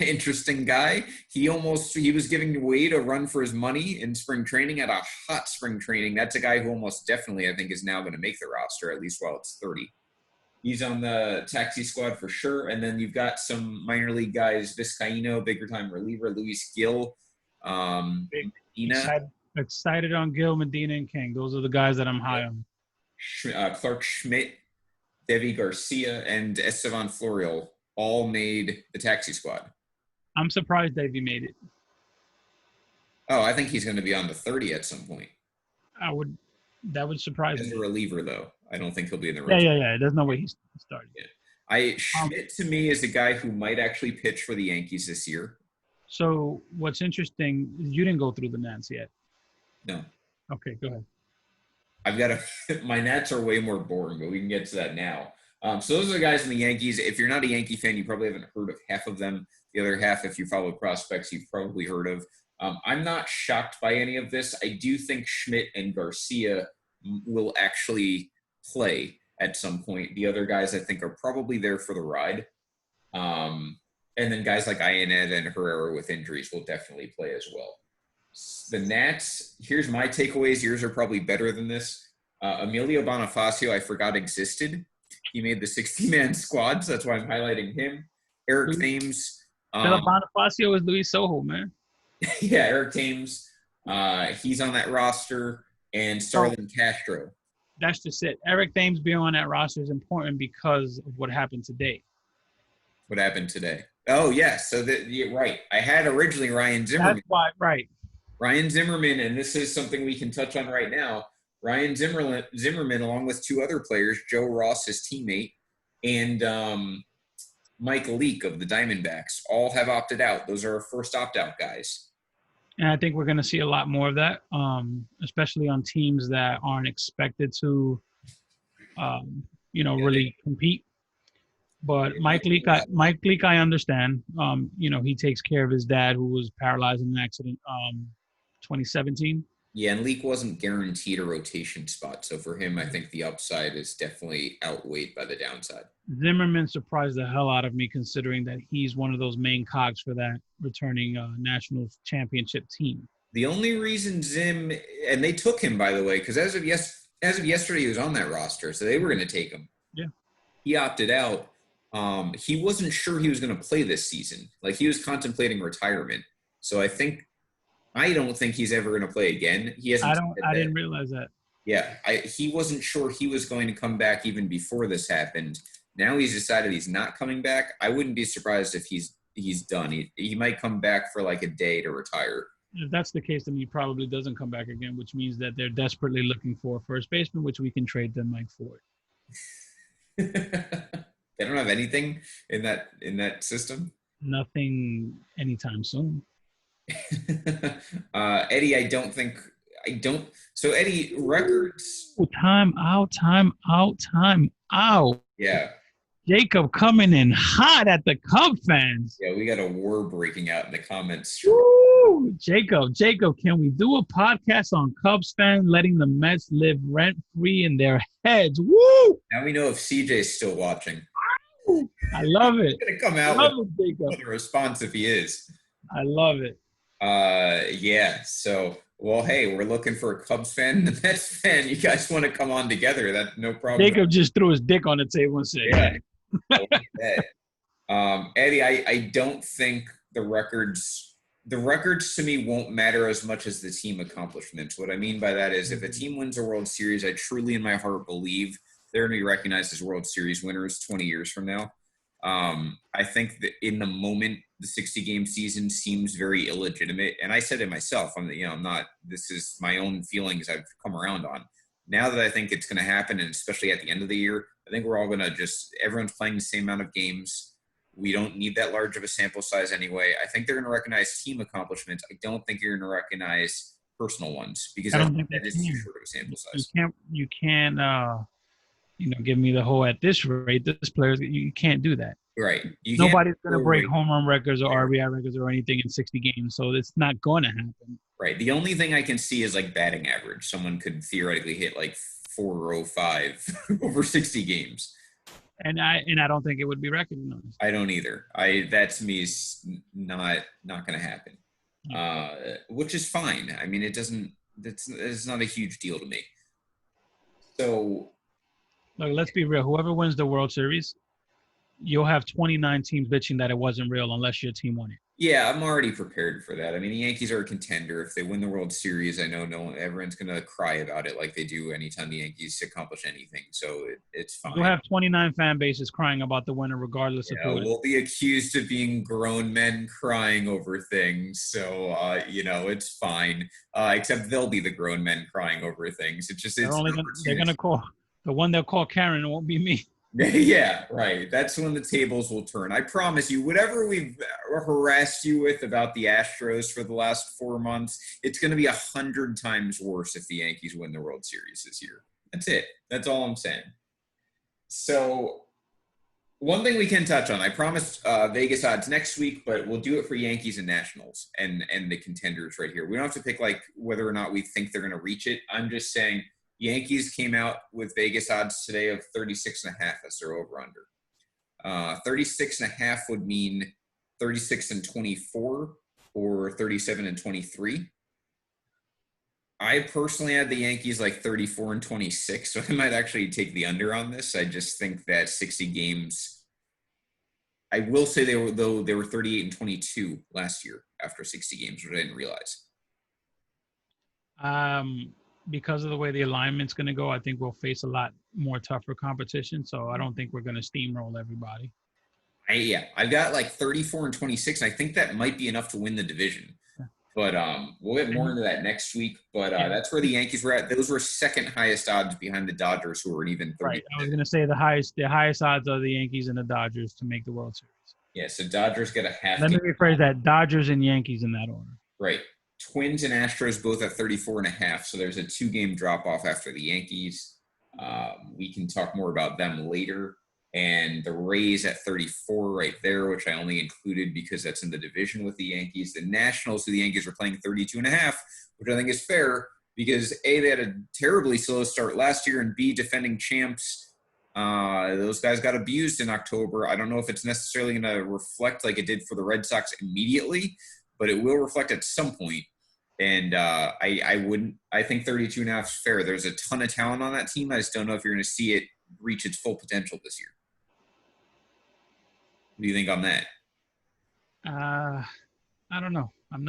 Interesting guy. He was giving Wade a run for his money in spring training at a hot spring training. That's a guy who almost definitely, I think, is now going to make the roster, at least while it's 30. He's on the taxi squad for sure. And then you've got some minor league guys, Vizcaíno, bigger time reliever, Luis Gil, Medina. Excited on Gil, Medina, and King. Those are the guys that I'm high on. Clark Schmidt, Devi Garcia, and Estevan Florial all made the taxi squad. I'm surprised Davey made it. Oh, I think he's going to be on the 30 at some point. That would surprise me. As a reliever, though. I don't think he'll be in the rotation. Yeah. There's no way he's starting. Yeah. Schmidt, to me, is a guy who might actually pitch for the Yankees this year. So what's interesting is you didn't go through the Nats yet. No. Okay, go ahead. My Nats are way more boring, but we can get to that now. So those are the guys in the Yankees. If you're not a Yankee fan, you probably haven't heard of half of them. The other half, if you follow prospects, you've probably heard of. I'm not shocked by any of this. I do think Schmidt and Garcia will actually play at some point. The other guys, I think, are probably there for the ride. And then guys like Ionnet and Herrera with injuries will definitely play as well. The Nats, here's my takeaways. Yours are probably better than this. Emilio Bonifacio, I forgot existed. He made the 60-man squad, so that's why I'm highlighting him. Eric Thames. Bonifacio is Luis Sojo, man. Yeah, Eric Thames. He's on that roster. And Starlin Castro. That's just it. Eric Thames being on that roster is important because of what happened today. What happened today? Oh, yeah. So, you're right. I had originally Ryan Zimmerman. That's why, right. Ryan Zimmerman, and this is something we can touch on right now. Ryan Zimmerman, along with two other players, Joe Ross, his teammate, and Mike Leake of the Diamondbacks, all have opted out. Those are our first opt-out guys. And I think we're going to see a lot more of that, especially on teams that aren't expected to, really compete. But Mike Leake, I understand. He takes care of his dad, who was paralyzed in an accident, 2017. Yeah, and Leake wasn't guaranteed a rotation spot. So for him, I think the upside is definitely outweighed by the downside. Zimmerman surprised the hell out of me, considering that he's one of those main cogs for that returning national championship team. The only reason Zim, and they took him, by the way, because as of yesterday, he was on that roster, so they were going to take him. Yeah. He opted out. He wasn't sure he was going to play this season. Like, he was contemplating retirement. So I don't think he's ever going to play again. He hasn't. I didn't realize that. Yeah, he wasn't sure he was going to come back even before this happened. Now he's decided he's not coming back. I wouldn't be surprised if he's done. He might come back for like a day to retire. If that's the case, then he probably doesn't come back again, which means that they're desperately looking for a first baseman, which we can trade them Mike for. They don't have anything in that system. Nothing anytime soon. Eddie, I don't. So Eddie, records. Time out. Yeah. Jacob coming in hot at the Cub fans. Yeah, we got a war breaking out in the comments. Woo! Jacob, can we do a podcast on Cubs fans letting the Mets live rent-free in their heads? Woo! Now we know if CJ's still watching. I love it. He's going to come out with a response if he is. I love it. Yeah. So, well, hey, we're looking for a Cubs fan and a Mets fan. You guys want to come on together? That's no problem. Jacob just threw his dick on the table and said, yeah. Eddie, I don't think the records to me won't matter as much as the team accomplishments. What I mean by that is if a team wins a World Series, I truly in my heart believe they're going to be recognized as World Series winners 20 years from now. I think that in the moment, the 60-game season seems very illegitimate. And I said it myself, this is my own feelings I've come around on. Now that I think it's going to happen, and especially at the end of the year, I think we're all going to everyone's playing the same amount of games. We don't need that large of a sample size anyway. I think they're going to recognize team accomplishments. I don't think you're going to recognize personal ones because I think that is too short of a sample size. You can't give me the whole at this rate, this players, you can't do that. Right. Nobody's going to break home run records or RBI records or anything in 60 games, so it's not going to happen. Right. The only thing I can see is like batting average. Someone could theoretically hit like 405 over 60 games. And I don't think it would be recognized. I don't either. That to me is not going to happen, which is fine. I mean, it doesn't. It's not a huge deal to me. So Look, let's be real. Whoever wins the World Series, you'll have 29 teams bitching that it wasn't real unless your team won it. yeah, I'm already prepared for that. I mean, the Yankees are a contender. If they win the World Series, I know everyone's going to cry about it like they do anytime the Yankees accomplish anything. So it's fine. You'll have 29 fan bases crying about the winner regardless of who it is. We'll be accused of being grown men crying over things. So, it's fine. Except they'll be the grown men crying over things. It's just, they're going to call the one they'll call Karen. It won't be me. Yeah, right. That's when the tables will turn. I promise you, whatever we've harassed you with about the Astros for the last 4 months, it's going to be 100 times worse if the Yankees win the World Series this year. That's it. That's all I'm saying. So one thing we can touch on, I promised Vegas odds next week, but we'll do it for Yankees and Nationals and the contenders right here. We don't have to pick whether or not we think they're going to reach it. I'm just saying Yankees came out with Vegas odds today of 36.5 as their over-under. 36.5 would mean 36-24 or 37-23. I personally had the Yankees like 34-26, so I might actually take the under on this. I just think that 60 games. I will say they were 38-22 last year after 60 games, which I didn't realize. Because of the way the alignment's going to go, I think we'll face a lot more tougher competition. So I don't think we're going to steamroll everybody. I've got like 34-26, and I think that might be enough to win the division. But we'll get more into that next week. But that's where the Yankees were at. Those were second highest odds behind the Dodgers, who were an even 30. Right. I was going to say the highest odds are the Yankees and the Dodgers to make the World Series. Yeah, so Dodgers get a half. Let me rephrase that: Dodgers and Yankees in that order. Right. Twins and Astros both at 34.5, so there's a 2-game drop-off after the Yankees. We can talk more about them later. And the Rays at 34 right there, which I only included because that's in the division with the Yankees. The Nationals, who the Yankees are playing 32.5, which I think is fair because A, they had a terribly slow start last year, and B, defending champs. Those guys got abused in October. I don't know if it's necessarily going to reflect like it did for the Red Sox immediately, but it will reflect at some point. And I think 32.5 is fair. There's a ton of talent on that team. I just don't know if you're going to see it reach its full potential this year. What do you think on that? I don't know. I'm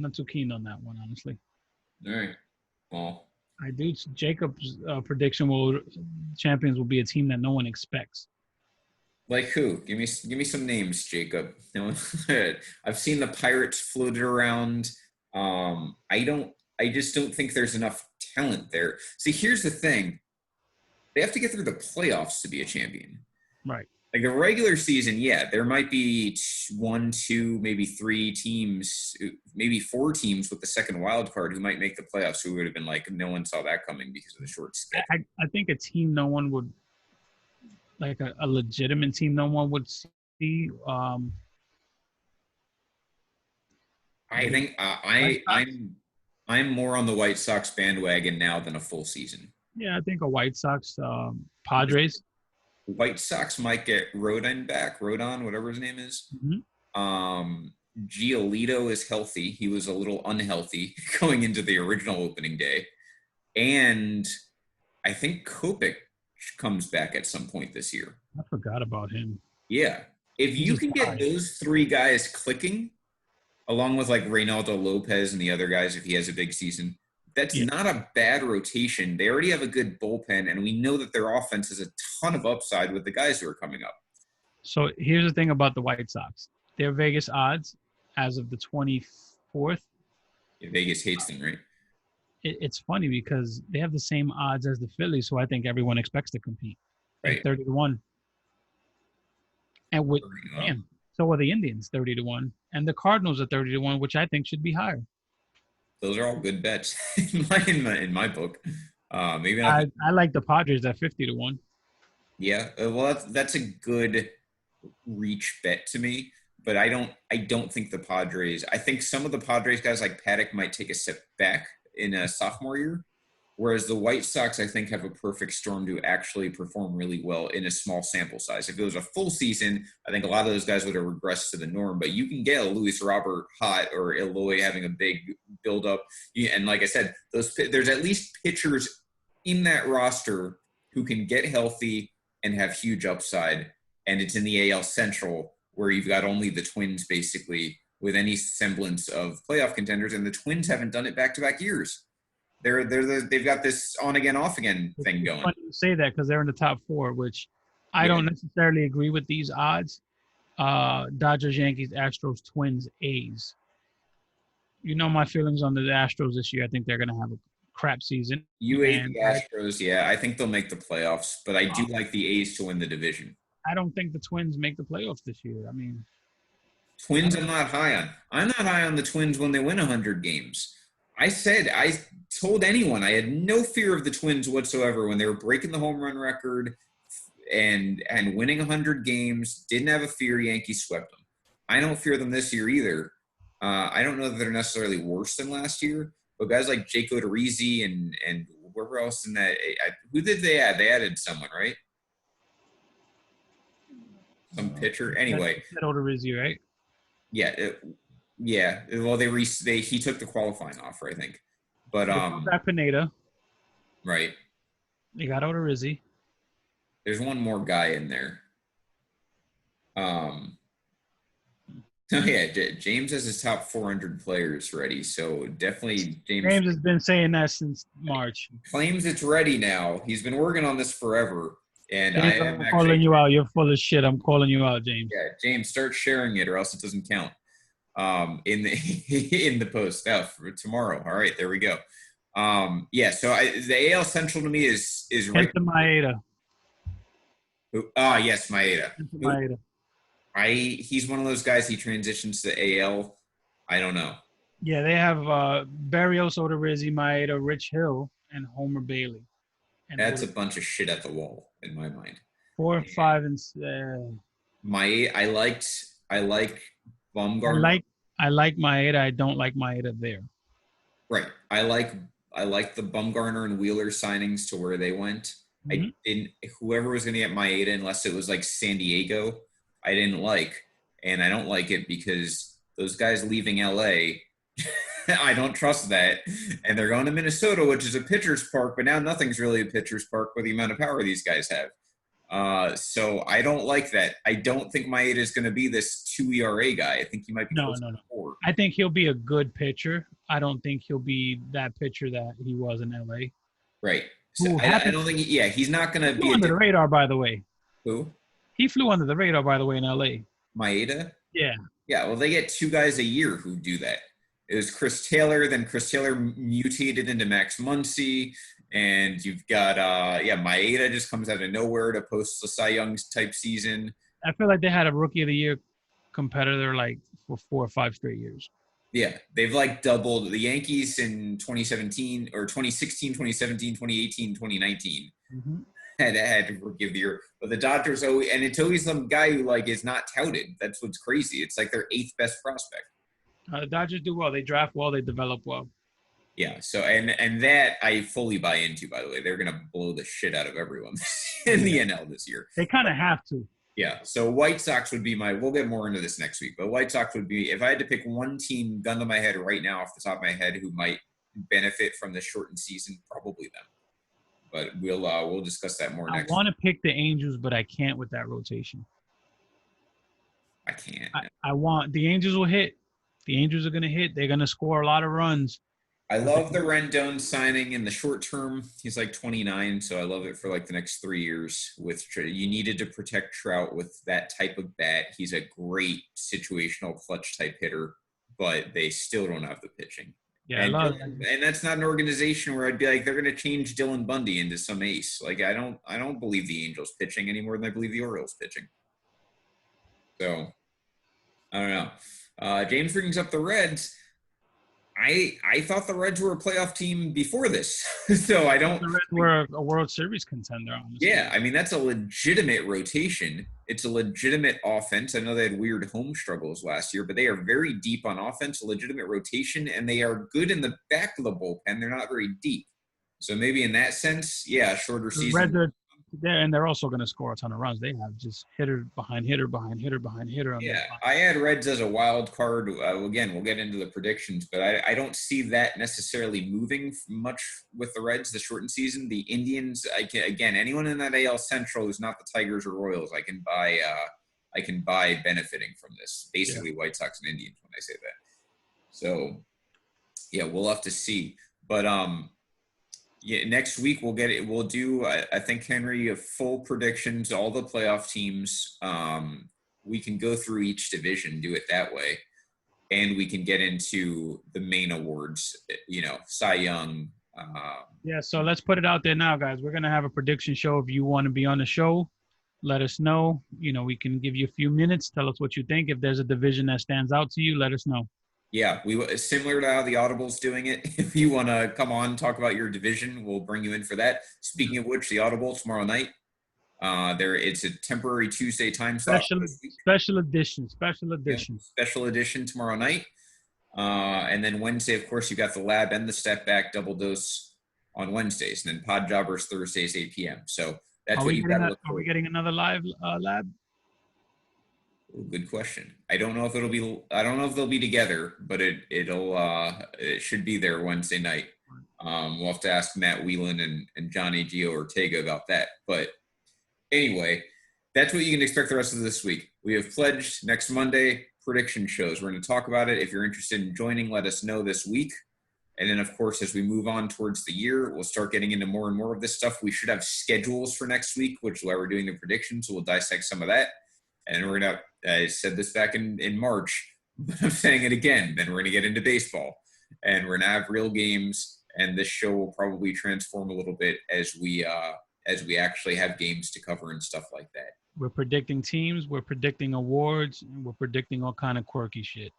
not too keen on that one, honestly. All right. Well, I do. Jacob's prediction champions will be a team that no one expects. Like who? Give me some names, Jacob. No, I've seen the Pirates floated around. I just don't think there's enough talent there. See, here's the thing. They have to get through the playoffs to be a champion. Right. Like the regular season, there might be 1, 2, maybe 3 teams, maybe 4 teams with the second wild card who might make the playoffs who would have been like, no one saw that coming because of the short schedule. I think a team no one would, like a legitimate team no one would see. I think I'm more on the White Sox bandwagon now than a full season. Yeah, I think a White Sox, Padres. White Sox might get Rodon back, whatever his name is. Mm-hmm. Giolito is healthy. He was a little unhealthy going into the original opening day. And I think Kopech comes back at some point this year. I forgot about him. Yeah. If you can get those 3 guys clicking, along with like Reynaldo Lopez and the other guys if he has a big season, that's not a bad rotation. They already have a good bullpen, and we know that their offense has a ton of upside with the guys who are coming up. So here's the thing about the White Sox. Their Vegas odds as of the 24th. Yeah, Vegas hates them, right? It's funny because they have the same odds as the Phillies, who I think everyone expects to compete. Right. 30-1. And so are the Indians, 30-1. And the Cardinals are 30-1, which I think should be higher. Those are all good bets in my book. Maybe I like the Padres at 50-1. Yeah, well, that's a good reach bet to me, but I don't think the Padres. I think some of the Padres guys like Paddock might take a step back in a sophomore year, Whereas the White Sox, I think, have a perfect storm to actually perform really well in a small sample size. If it was a full season, I think a lot of those guys would have regressed to the norm. But you can get a Luis Robert hot or Eloy having a big buildup. And like I said, there's at least pitchers in that roster who can get healthy and have huge upside. And it's in the AL Central where you've got only the Twins basically with any semblance of playoff contenders. And the Twins haven't done it back-to-back years. They've got this on again, off again thing going. It's funny you say that because they're in the top 4, which I don't necessarily agree with these odds. Dodgers, Yankees, Astros, Twins, A's. You know my feelings on the Astros this year. I think they're going to have a crap season. You hate the Astros, yeah. I think they'll make the playoffs, but I do like the A's to win the division. I don't think the Twins make the playoffs this year. I mean, Twins I'm not high on. I'm not high on the Twins when they win 100 games. I told anyone I had no fear of the Twins whatsoever when they were breaking the home run record and winning 100 games. Didn't have a fear. Yankees swept them. I don't fear them this year either. I don't know that they're necessarily worse than last year, but guys like Jake Odorizzi and whoever else in that who did they add? They added someone, right? Some pitcher. Anyway, that Odorizzi, right? Yeah. Yeah, well, he took the qualifying offer, I think, but got Pineda, right? They got Odorizzi. There's one more guy in there. Oh yeah, James has his top 400 players ready, so definitely James has been saying that since March. Claims it's ready now. He's been working on this forever, and James, I'm calling you out. You're full of shit. I'm calling you out, James. Yeah, James, start sharing it, or else it doesn't count. In the post for tomorrow. All right, there we go. So the AL Central to me is right. Maeda. Yes, Maeda. He's one of those guys. He transitions to AL. I don't know. Yeah, they have Barrios, Odorizzi, Maeda, Rich Hill, and Homer Bailey. And that's a bunch of shit at the wall in my mind. 4, 5, and Maeda. I like Bumgarner. I like Maeda. I don't like Maeda there. Right. I like the Bumgarner and Wheeler signings to where they went. Mm-hmm. I didn't. Whoever was going to get Maeda, unless it was like San Diego, I didn't like, and I don't like it because those guys leaving LA, I don't trust that, and they're going to Minnesota, which is a pitcher's park, but now nothing's really a pitcher's park with the amount of power these guys have. So I don't like that. I don't think Maeda is going to be this 2 ERA guy. I think he might be no. 4. I think he'll be a good pitcher. I don't think he'll be that pitcher that he was in LA. Right. So I don't think. He's not going to be under the radar. By the way, who? He flew under the radar. By the way, in LA. Maeda. Yeah. Yeah. Well, they get 2 guys a year who do that. It was Chris Taylor. Then Chris Taylor mutated into Max Muncy. And you've got, Maeda just comes out of nowhere to post a Cy Young type season. I feel like they had a Rookie of the Year competitor for 4 or 5 straight years. Yeah, they've doubled the Yankees in 2017 or 2016, 2017, 2018, 2019. Mm-hmm. Had Rookie of the Year, but the Dodgers it's always some guy who is not touted. That's what's crazy. It's like their 8th best prospect. The Dodgers do well. They draft well. They develop well. Yeah, so and that I fully buy into, by the way. They're going to blow the shit out of everyone in the NL this year. They kind of have to. Yeah, so White Sox would be we'll get more into this next week, but White Sox would be, if I had to pick one team, gun to my head right now off the top of my head, who might benefit from the shortened season, probably them. But we'll discuss that more next week. I want to pick the Angels, but I can't with that rotation. I can't. I want – the Angels will hit. The Angels are going to hit. They're going to score a lot of runs. I love the Rendon signing in the short term. He's 29, so I love it for the next 3 years. You needed to protect Trout with that type of bat. He's a great situational clutch type hitter, but they still don't have the pitching. Yeah, and that's not an organization where I'd be they're going to change Dylan Bundy into some ace. I don't believe the Angels pitching any more than I believe the Orioles pitching. So I don't know. James brings up the Reds. I thought the Reds were a playoff team before this, so I don't. The Reds were a World Series contender, honestly. Yeah, I mean that's a legitimate rotation. It's a legitimate offense. I know they had weird home struggles last year, but they are very deep on offense, a legitimate rotation, and they are good in the back of the bullpen. They're not very deep. So maybe in that sense, yeah, shorter The Reds season. are there, and they're also going to score a ton of runs. They have just hitter behind hitter behind hitter behind hitter on Yeah, their I had Reds as a wild card. Again, we'll get into the predictions, but I don't see that necessarily moving much with the Reds, the shortened season. The Indians, again, anyone in that AL Central who's not the Tigers or Royals, I can buy benefiting from this. Basically, White Sox and Indians when I say that. So, yeah, we'll have to see. But yeah, next week we'll get it. We'll do, I think, Henry, full predictions, all the playoff teams. We can go through each division, do it that way, and we can get into the main awards. Cy Young. Yeah, so let's put it out there now, guys. We're gonna have a prediction show. If you want to be on the show, let us know. We can give you a few minutes. Tell us what you think. If there's a division that stands out to you, let us know. Yeah, we similar to how the Audible's doing it. If you want to come on, talk about your division, we'll bring you in for that. Speaking of which, the Audible tomorrow night. It's a temporary Tuesday time slot. Special edition. Yeah, special edition tomorrow night. And then Wednesday, of course, you got the lab and the step back double dose on Wednesdays, and then Pod Jobbers Thursdays 8 p.m. So that's what you got to look for. Are we getting another live lab? Good question. I don't know if they'll be together, but it should be there Wednesday night. We'll have to ask Matt Whelan and Johnny Gio Ortega about that. But anyway, that's what you can expect the rest of this week. We have pledged next Monday prediction shows. We're going to talk about it. If you're interested in joining, let us know this week. And then, of course, as we move on towards the year, we'll start getting into more and more of this stuff. We should have schedules for next week, which is why we're doing the predictions. So we'll dissect some of that. And we're going to, I said this back in March, but I'm saying it again. Then we're going to get into baseball. And we're going to have real games. And this show will probably transform a little bit as we actually have games to cover and stuff like that. We're predicting teams. We're predicting awards. And we're predicting all kind of quirky shit.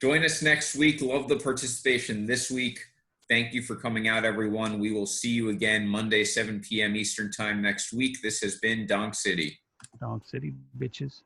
Join us next week. Love the participation this week. Thank you for coming out, everyone. We will see you again Monday, 7 p.m. Eastern Time next week. This has been Donk City. Donk City, bitches.